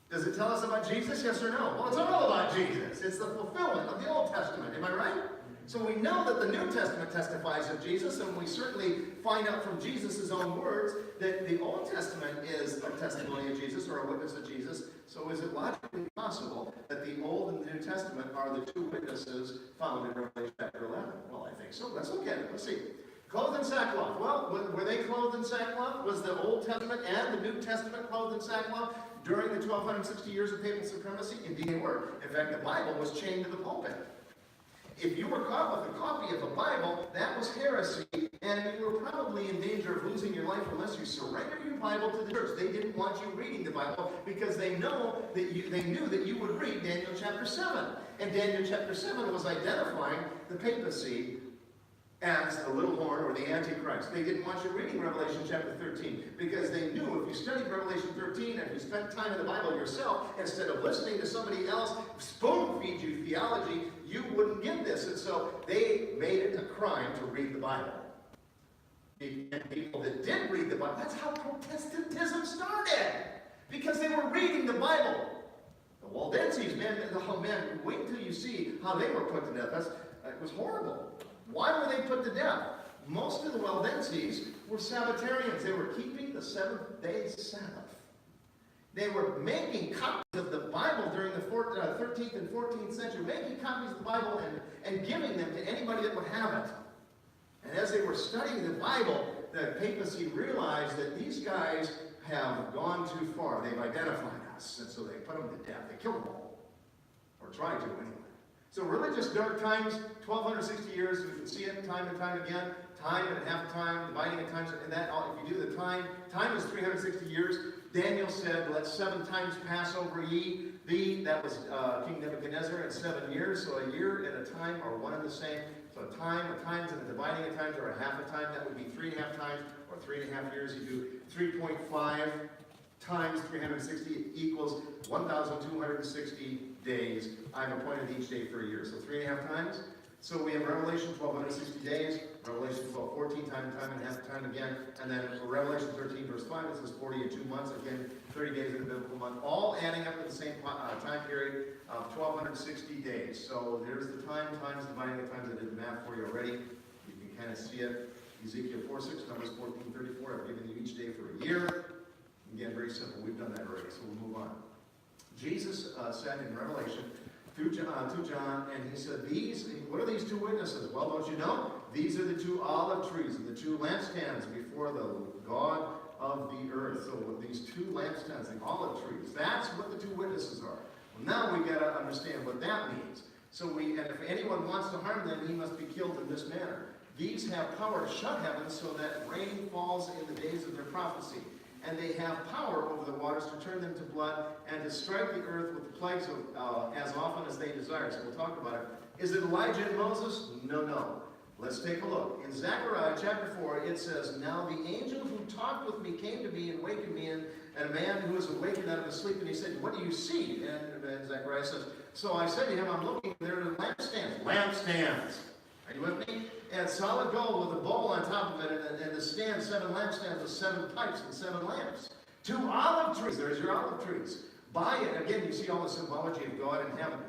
Does it tell us about Jesus? Yes or no? Well, it's all about Jesus. It's the fulfillment of the Old Testament. Am I right? So we know that the New Testament testifies of Jesus, and we certainly find out from Jesus' own words that the Old Testament is a testimony of Jesus or a witness of Jesus. So is it logically possible that the Old and the New Testament are the two witnesses found in Revelation chapter 11? Well, I think so. Let's look at it. Let's see. Clothed in sackcloth. Well, were they clothed in sackcloth? Was the Old Testament and the New Testament clothed in sackcloth during the 1260 years of papal supremacy? Indeed they were. In fact, the Bible was chained to the pulpit. If you were caught with a copy of a Bible, that was heresy, and you were probably in danger of losing your life unless you surrendered your Bible to the church. They didn't want you reading the Bible because they knew that you would read Daniel chapter 7. And Daniel chapter 7 was identifying the papacy as the little horn or the Antichrist. They didn't want you reading Revelation chapter 13 because they knew if you studied Revelation 13 and if you spent time in the Bible yourself, instead of listening to somebody else spoon-feed you theology, you wouldn't get this. And so they made it a crime to read the Bible. And people that did read the Bible, that's how Protestantism started. Because they were reading the Bible. The Waldenses, man, wait until you see how they were put to death. It was horrible. Why were they put to death? Most of the Waldenses were Sabbatarians. They were keeping the seventh-day Sabbath. They were making copies of the Bible during the 13th and 14th century, making copies of the Bible and giving them to anybody that would have it. And as they were studying the Bible, the papacy realized that these guys have gone too far. They've identified us, and so they put them to death. They killed them all, or tried to anyway. So religious dark times, 1260 years, you can see it time and time again, time and half a time, dividing of times, and that, if you do the time is 360 years. Daniel said, let 7 times pass over ye thee. That was King Nebuchadnezzar in 7 years. So a year and a time are one and the same. So a times, and a dividing of times, or a half a time, that would be 3.5 times, or 3.5 years. You do 3.5 times 360 equals 1,260 days. I've appointed each day for a year. So 3.5 times. So we have Revelation 1,260 days, Revelation 12, 14 times, time and half time again, and then Revelation 13, verse 5, it says 40 and 2 months, again, 30 days in a biblical month, all adding up to the same time period of 1,260 days. So there's the times, dividing the times. I did the math for you already. You can kind of see it. Ezekiel 4:6, Numbers 14:34. I've given you each day for a year. Again, very simple. We've done that already, so we'll move on. Jesus said in Revelation to John, and he said, what are these 2 witnesses? Well, don't you know? These are the 2 olive trees and the 2 lampstands before the God of the earth. So these 2 lampstands, the olive trees, that's what the 2 witnesses are. Well, now we got to understand what that means. And if anyone wants to harm them, he must be killed in this manner. These have power to shut heaven so that rain falls in the days of their prophecy. And they have power over the waters to turn them to blood and to strike the earth with the plagues as often as they desire. So we'll talk about it. Is it Elijah and Moses? No. Let's take a look. In Zechariah chapter 4, it says, now the angel who talked with me came to me and wakened me, and a man who was awakened out of his sleep, and he said, what do you see? And Zechariah says, so I said to him, I'm looking, there are lampstands. Lampstands. Are you with me? And solid gold with a bowl on top of it, and the stand, 7 lampstands with 7 pipes and 7 lamps. 2 olive trees. There's your olive trees. By it, again, you see all the symbology of God in heaven.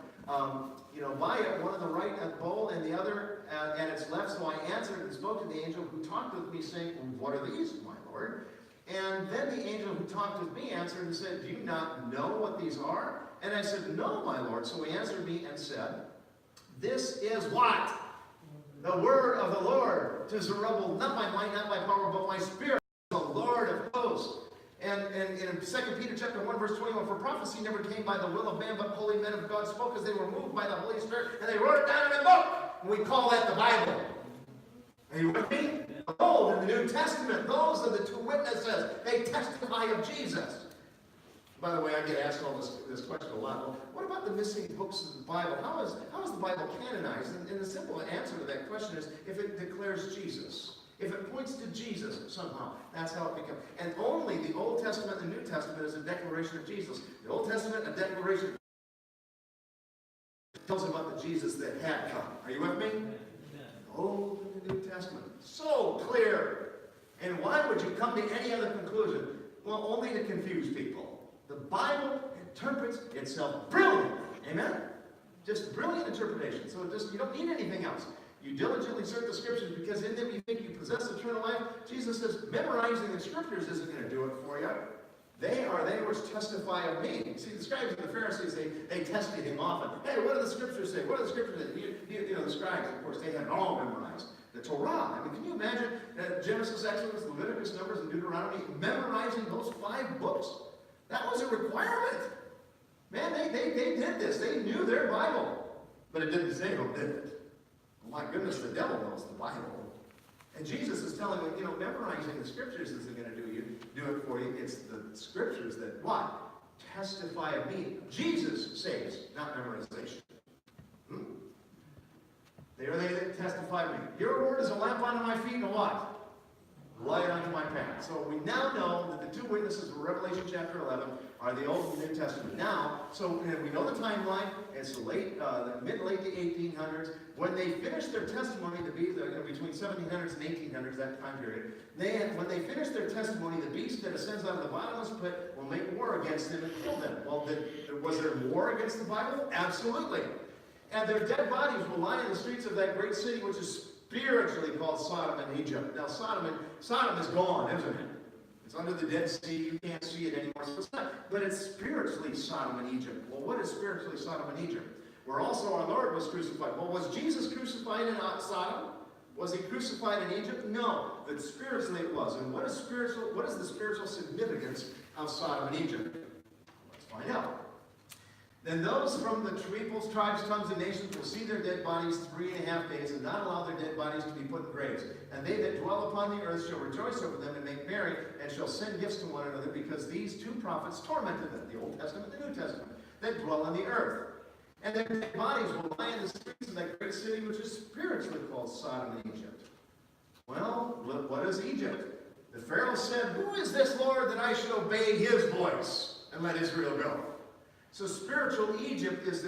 By it, one on the right bowl and the other at its left. So I answered and spoke to the angel who talked with me, saying, what are these, my Lord? And then the angel who talked with me answered and said, do you not know what these are? And I said, no, my Lord. So he answered me and said, this is what? The word of the Lord to Zerubbabel, not by might, not by power, but by spirit, the Lord of hosts. And in 2 Peter chapter 1, verse 21, for prophecy never came by the will of man, but holy men of God spoke as they were moved by the Holy Spirit, and they wrote it down in a book. And we call that the Bible. Are you with me? The Old and the New Testament, those are the 2 witnesses. They testify of Jesus. By the way, I get asked all this question a lot. Well, what about the missing books of the Bible? How is the Bible canonized? And the simple answer to that question is if it declares Jesus. If it points to Jesus somehow, that's how it becomes. And only the Old Testament and the New Testament is a declaration of Jesus. The Old Testament, a declaration tells about the Jesus that had come. Are you with me? The Old and the New Testament. So clear. And why would you come to any other conclusion? Well, only to confuse people. The Bible interprets itself brilliantly. Amen? Just brilliant interpretation. So you don't need anything else. You diligently search the Scriptures because in them you think you possess eternal life. Jesus says memorizing the Scriptures isn't going to do it for you. They which testify of me. See, the scribes and the Pharisees, they tested him often. Hey, what do the Scriptures say? What do the Scriptures say? The scribes, of course, they had it all memorized. The Torah. I mean, can you imagine Genesis, Exodus, Leviticus, Numbers, and Deuteronomy memorizing those 5 books? That was a requirement. Man, they did this. They knew their Bible. But it didn't say who did it. My goodness, the devil knows the Bible. And Jesus is telling them, memorizing the scriptures isn't going to do it for you. It's the scriptures that what? Testify of me. Jesus saves, not memorization. They are they that testify of me. Your word is a lamp unto my feet and a what? Light unto my path. So we now know that the two witnesses of Revelation chapter 11 are the Old and New Testament. Now, we know the timeline. It's the mid-late to 1800s. When they finished their testimony, between 1700s and 1800s, that time period, when they finish their testimony, the beast that ascends out of the bottomless pit will make war against them and kill them. Well, was there war against the Bible? Absolutely. And their dead bodies will lie in the streets of that great city, which is spiritually called Sodom and Egypt. Now, Sodom is gone, isn't it? It's under the Dead Sea. You can't see it anymore. So it's not, but it's spiritually Sodom and Egypt. Well, what is spiritually Sodom and Egypt? Where also our Lord was crucified. Well, was Jesus crucified in Sodom? Was he crucified in Egypt? No, but spiritually it was. And what is the spiritual significance of Sodom and Egypt? Let's find out. Then those from the peoples, tribes, tongues, and nations will see their dead bodies 3.5 days, and not allow their dead bodies to be put in graves. And they that dwell upon the earth shall rejoice over them and make merry, and shall send gifts to one another, because these two prophets tormented them, the Old Testament and the New Testament, that dwell on the earth. And their dead bodies will lie in the streets of that great city, which is spiritually called Sodom and Egypt. Well, what is Egypt? The Pharaoh said, "Who is this Lord that I should obey his voice and let Israel go?" So spiritual Egypt is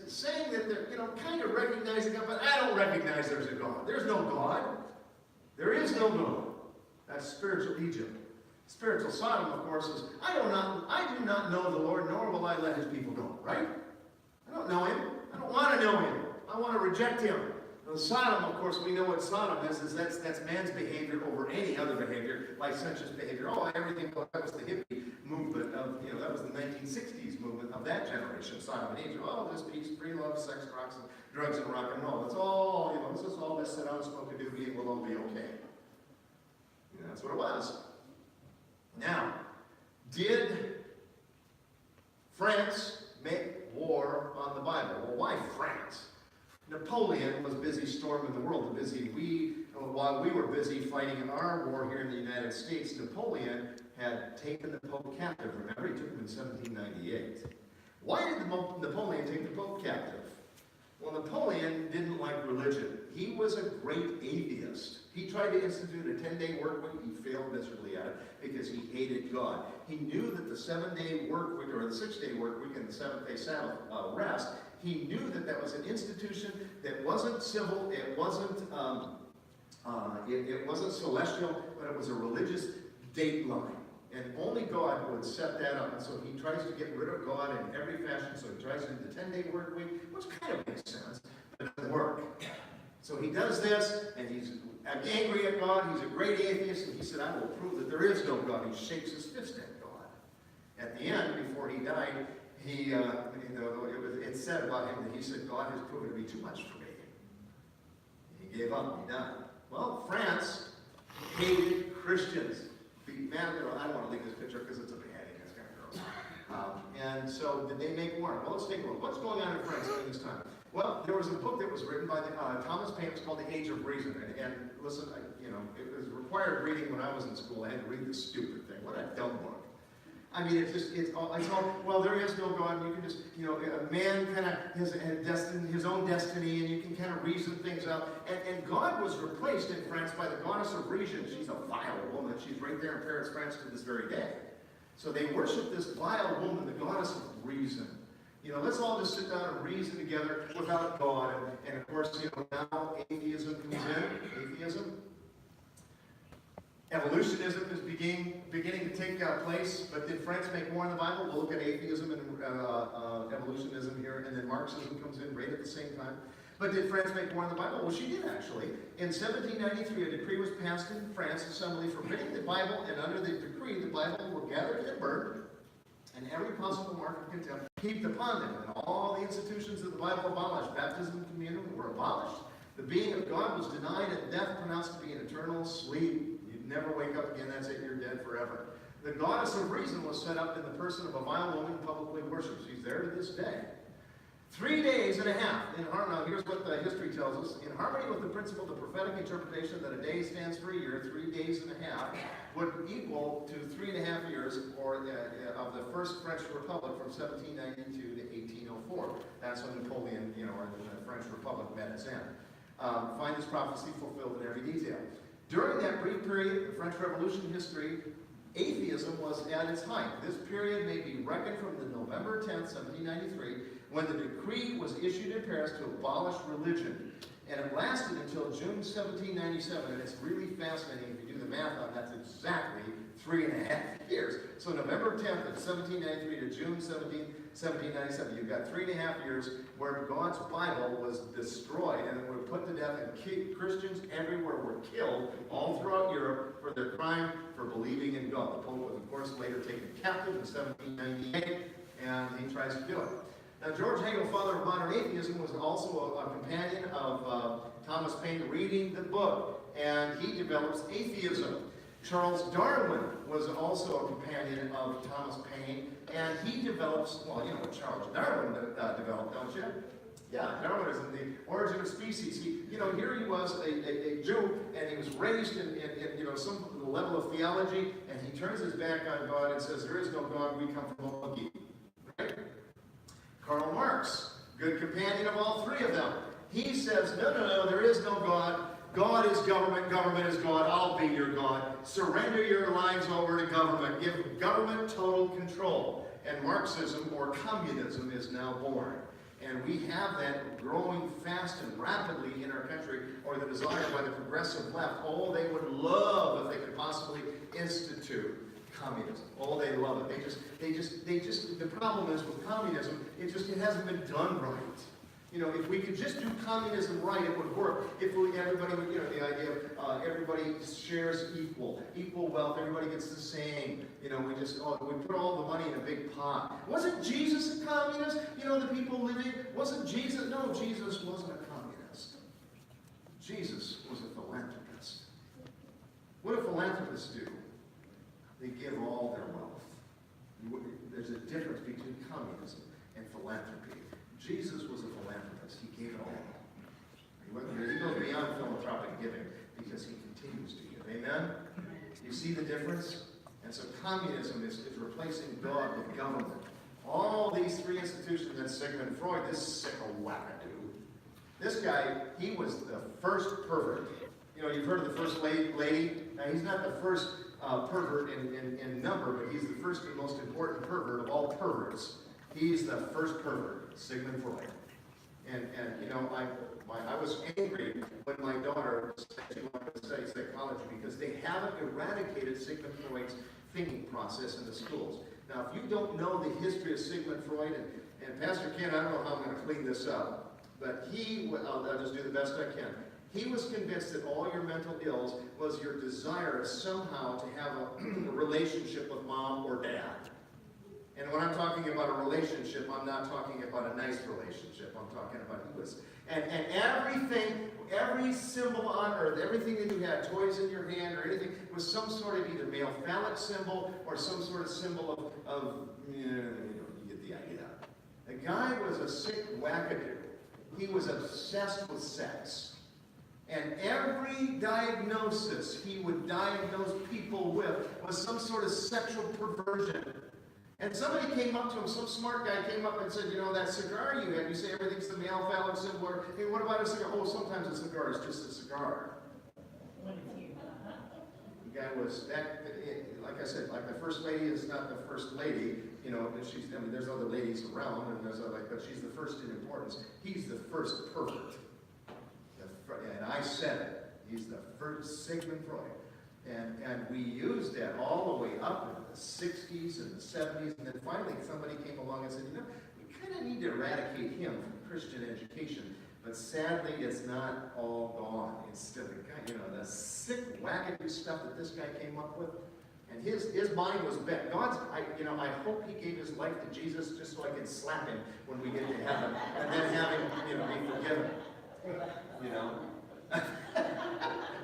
saying that they're, kind of recognizing God, but I don't recognize there's a God. There's no God. There is no God. That's spiritual Egypt. Spiritual Sodom, of course, is, I do not know the Lord, nor will I let his people go. Right? I don't know him. I don't want to know him. I want to reject him. Now, Sodom, of course, we know what Sodom is that's man's behavior over any other behavior, licentious behavior. Oh, everything, that was the hippie movement of, that was the 1960s movement of that generation, Sodom and Egypt. Oh, just peace, free love, sex, drugs, and rock and roll. It's all, this is all this, sit down, smoke a doobie, and we'll all be okay. That's what it was. Now, did France make war on the Bible? Well, why France? Napoleon was busy storming the world. While we were busy fighting our war here in the United States, Napoleon had taken the Pope captive. Remember, he took him in 1798. Why did Napoleon take the Pope captive? Well, Napoleon didn't like religion. He was a great atheist. He tried to institute a 10-day work week. He failed miserably at it because he hated God. He knew that the 7-day work week, or the 6-day work week, and the 7th-day Sabbath rest, he knew that was an institution that wasn't civil, it wasn't celestial, but it was a religious dateline. And only God would set that up. And so he tries to get rid of God in every fashion. So he tries to do the 10-day work week, which kind of makes sense, but it doesn't work. So he does this, and he's angry at God. He's a great atheist, and he said, I will prove that there is no God. He shakes his fist at God. At the end, before he died, it said about him that he said, God has proven to be too much for me. He gave up, he died. Well, France hated Christians. Man, I don't want to leave this picture because it's a beheading. It's kind of gross. And so, did they make war? Well, let's take a look. What's going on in France during this time? Well, there was a book that was written by Thomas Paine. It's called The Age of Reason. And listen, it was required reading when I was in school. I had to read this stupid thing. What a dumb book. I mean, it's all, well, there is no God. You can just, a man kind of has his own destiny, and you can kind of reason things out. And God was replaced in France by the goddess of reason. She's a vile woman. She's right there in Paris, France to this very day. So they worship this vile woman, the goddess of reason. Let's all just sit down and reason together without God. And of course, now atheism comes in. Atheism. Evolutionism is beginning to take place, but did France make war in the Bible? We'll look at atheism and evolutionism here, and then Marxism comes in right at the same time. But did France make war in the Bible? Well, she did actually. In 1793, a decree was passed in France Assembly forbidding the Bible, and under the decree, the Bible were gathered and burned, and every possible mark of contempt heaped upon them. And all the institutions of the Bible abolished. Baptism and communion were abolished. The being of God was denied, and death pronounced to be an eternal sleep. Never wake up again, that's it, you're dead forever. The goddess of reason was set up in the person of a vile woman publicly worshipped. She's there to this day. 3 days and a half. Now, here's what the history tells us. In harmony with the principle of the prophetic interpretation that a day stands for a year, 3 days and a half would equal to 3.5 years of the First French Republic from 1792 to 1804. That's when Napoleon, or the French Republic met its end. Find this prophecy fulfilled in every detail. During that brief period, the French Revolution history, atheism was at its height. This period may be reckoned from the November 10th, 1793, when the decree was issued in Paris to abolish religion. And it lasted until June 1797, and it's really fascinating if you do the math on that's exactly 3.5 years. So November 10th of 1793 to June 1797, you've got 3.5 years where God's Bible was destroyed and it was put to death, and Christians everywhere were killed all throughout Europe for their crime for believing in God. The Pope was, of course, later taken captive in 1798, and he tries to do it. Now, George Hegel, father of modern atheism, was also a companion of Thomas Paine, reading the book, and he develops atheism. Charles Darwin was also a companion of Thomas Paine, and he develops, well, you know what Charles Darwin developed, don't you? Yeah, Darwinism, the origin of species. Here he was a Jew, and he was raised in some level of theology, and he turns his back on God and says, there is no God, we come from a monkey. Right? Karl Marx, good companion of all three of them. He says, no, there is no God. God is government, government is God, I'll be your God. Surrender your lives over to government. Give government total control. And Marxism, or communism, is now born. And we have that growing fast and rapidly in our country, or the desire by the progressive left. Oh, they would love if they could possibly institute communism. Oh, they love it. The problem is with communism, it hasn't been done right. If we could just do communism right, it would work. If everybody would, the idea of everybody shares equal wealth, everybody gets the same. We put all the money in a big pot. Wasn't Jesus a communist? The people living, wasn't Jesus? No, Jesus wasn't a communist. Jesus was a philanthropist. What do philanthropists do? They give all their wealth. There's a difference between communism and philanthropy. Jesus was a philanthropist. He gave it all. He goes beyond philanthropic giving because he continues to give. Amen? You see the difference? And so communism is replacing God with government. All these three institutions, and Sigmund Freud, this sickle wackadoo. This guy, he was the first pervert. You've heard of the first lady. Now, he's not the first pervert in number, but he's the first and most important pervert of all perverts. He's the first pervert, Sigmund Freud. And I was angry when my daughter said she wanted to study psychology because they haven't eradicated Sigmund Freud's thinking process in the schools. Now, if you don't know the history of Sigmund Freud, and Pastor Ken, I don't know how I'm going to clean this up, but I'll just do the best I can. He was convinced that all your mental ills was your desire somehow to have a relationship with mom or dad. And when I'm talking about a relationship, I'm not talking about a nice relationship. I'm talking about and everything, every symbol on earth, everything that you had, toys in your hand or anything, was some sort of either male phallic symbol or some sort of symbol of you get the idea. The guy was a sick wackadoo. He was obsessed with sex. And every diagnosis he would diagnose people with was some sort of sexual perversion. And somebody came up to him, some smart guy came up and said, that cigar you have, you say everything's the male phallic symbol. Hey, what about a cigar? Oh, sometimes a cigar is just a cigar. The guy was, like I said, like the first lady is not the first lady, there's other ladies around, and but she's the first in importance. He's the first pervert. And I said it. He's the first Sigmund Freud. And we used that all the way up into the 60s and the 70s, and then finally somebody came along and said, we kind of need to eradicate him from Christian education. But sadly, it's not all gone. It's still the sick, wackadoo stuff that this guy came up with. And his mind was bent. I hope he gave his life to Jesus just so I can slap him when we get to heaven, and then have him, be forgiven.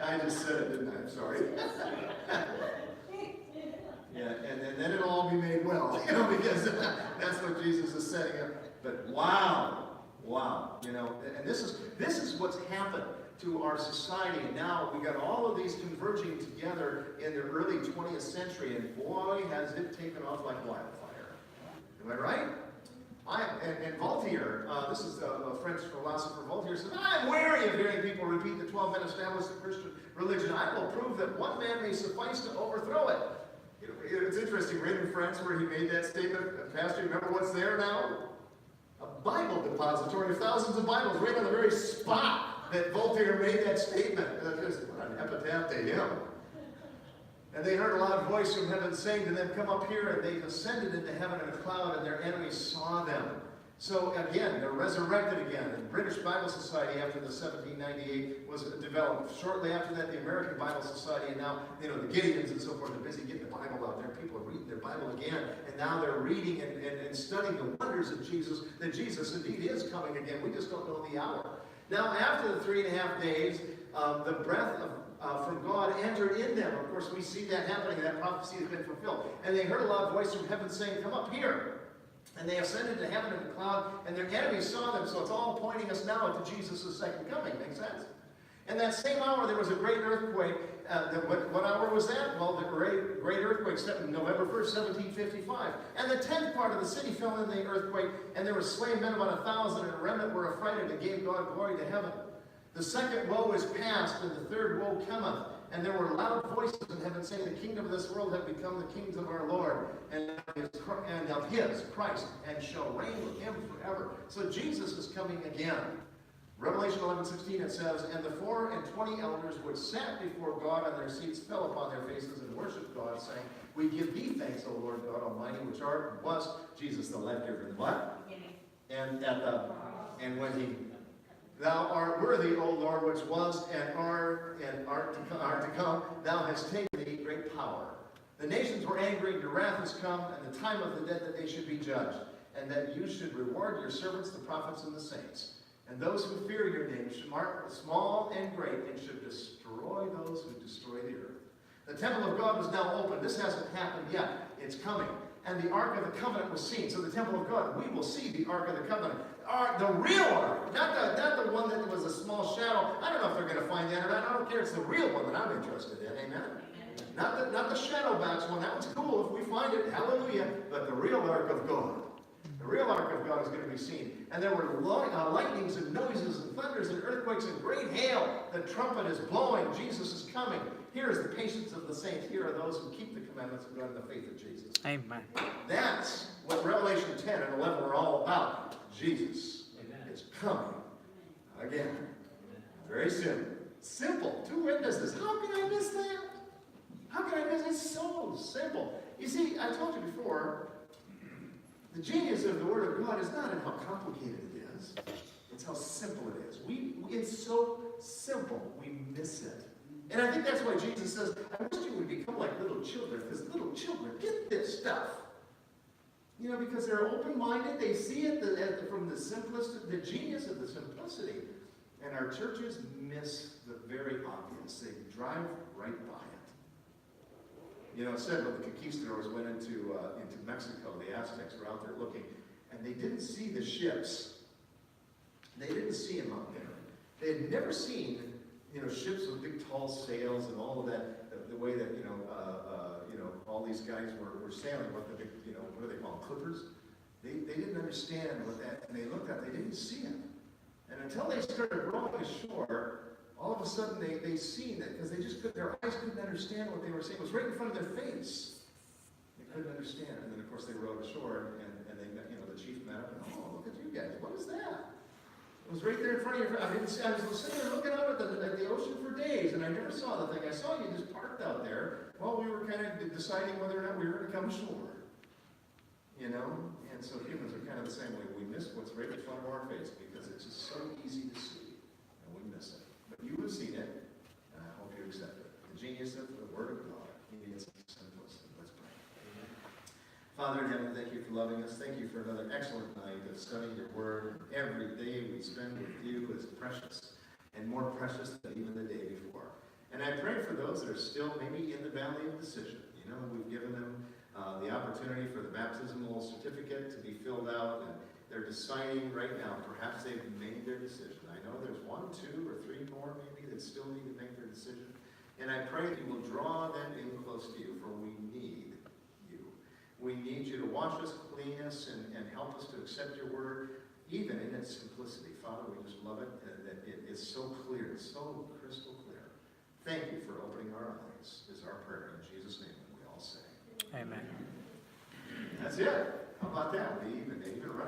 I just said it, didn't I? I'm sorry. Yeah, and then it'll all be made well, because that's what Jesus is setting up. But wow, Wow, you know, and this is what's happened to our society. And now we got all of these converging together in the early 20th century, and boy, has it taken off like wildfire. Am I right? And Voltaire, this is a French philosopher, Voltaire says, I'm weary of hearing people repeat the 12 men established the Christian religion. I will prove that one man may suffice to overthrow it. You know, it's interesting, right in France where he made that statement, Pastor, you remember what's there now? A Bible depository of thousands of Bibles right on the very spot that Voltaire made that statement. Just what an epitaph to him. And they heard a loud voice from heaven saying to them, come up here, and they ascended into heaven in a cloud, and their enemies saw them. So again, they're resurrected again. The British Bible Society, after the 1798 was developed. Shortly after that, the American Bible Society, and now, you know, the Gideons and so forth are busy getting the Bible out there. People are reading their Bible again, and now they're reading and studying the wonders of Jesus, that Jesus indeed is coming again. We just don't know the hour. Now, after the 3.5 days, the breath from God entered in them. Of course, we see that happening. That prophecy has been fulfilled. And they heard a loud voice from heaven saying, come up here. And they ascended to heaven in the cloud, and their enemies saw them. So it's all pointing us now to Jesus' second coming. Makes sense? And that same hour, there was a great earthquake. What hour was that? Well, the great earthquake, November 1st, 1755. And the 10th part of the city fell in the earthquake, and there were slain men about 1,000, and a remnant were affrighted and gave God glory to heaven. The second woe is past, and the third woe cometh. And there were loud voices in heaven saying, the kingdom of this world hath become the kingdom of our Lord, and of his, Christ, and shall reign with him forever. So Jesus is coming again. Revelation 11:16, it says, and the 24 elders which sat before God on their seats fell upon their faces and worshipped God, saying, we give thee thanks, O Lord God Almighty, which art and was Jesus the life giver. And what? And when he... Thou art worthy, O Lord, which was and art to come. Thou hast taken thee great power. The nations were angry, your wrath has come, and the time of the dead that they should be judged, and that you should reward your servants, the prophets and the saints, and those who fear your name, small and great, and should destroy those who destroy the earth. The temple of God was now open. This hasn't happened yet. It's coming. And the Ark of the Covenant was seen. So the temple of God, we will see the Ark of the Covenant. The real Ark, not the one that was a small shadow. I don't know if they're going to find that or not. I don't care. It's the real one that I'm interested in. Amen? Not the shadow box one. That one's cool if we find it. Hallelujah. But the real Ark of God. The real Ark of God is going to be seen. And there were lightnings and noises and thunders and earthquakes and great hail. The trumpet is blowing. Jesus is coming. Here is the patience of the saints. Here are those who keep the commandments of God and the faith of Jesus. Amen. That's what Revelation 10 and 11 are all about. Jesus is coming again. Very soon. Simple. 2 witnesses. How can I miss that? How can I miss it? It's so simple. You see, I told you before, the genius of the Word of God is not in how complicated it is. It's how simple it is. It's so simple, we miss it. And I think that's why Jesus says, I wish you would become like little children, because little children get this stuff. You know, because they're open-minded, they see it from the simplicity, the genius of the simplicity. And our churches miss the very obvious. They drive right by it. You know, it said when the conquistadors went into Mexico, the Aztecs were out there looking, and they didn't see the ships. They didn't see them out there. They had never seen, you know, ships with big tall sails and all of that, the way that, all these guys were sailing, what the big, what do they call them, clippers? They didn't understand what that, and they looked at it, they didn't see it. And until they started rowing ashore, all of a sudden they seen it, because their eyes couldn't understand what they were saying. It was right in front of their face. They couldn't understand. And then of course they rowed ashore, and they met, the chief met up, and oh, look at you guys, what is that? It was right there in front of your face. I was sitting there looking out at the ocean for days, and I never saw the thing. I saw you just parked out there while we were kind of deciding whether or not we were going to come ashore. And so humans are kind of the same way. We miss what's right in front of our face because it's just so easy to see, and we miss it. But you have seen it, and I hope you accept it. The genius of the Word of God. He is simplicity. Let's pray. Amen. Father in heaven, thank you for loving us. Thank you for another excellent night of studying your Word. Every day we spend with you is precious, and more precious than even the day before. And I pray for those that are still maybe in the valley of decision. We've given them the opportunity for the baptismal certificate to be filled out, and They're deciding right now. Perhaps they've made their decision. I know there's 1, 2, or 3 more maybe that still need to make their decision. And I pray that you will draw them in close to you, for we need you. We need you to wash us, clean us, and help us to accept your word, even in its simplicity. Father, we just love it, that it is so clear, so crystal clear. Thank you for opening our eyes, is our prayer. In Jesus' name, we all say. Amen. That's it. How about that? We even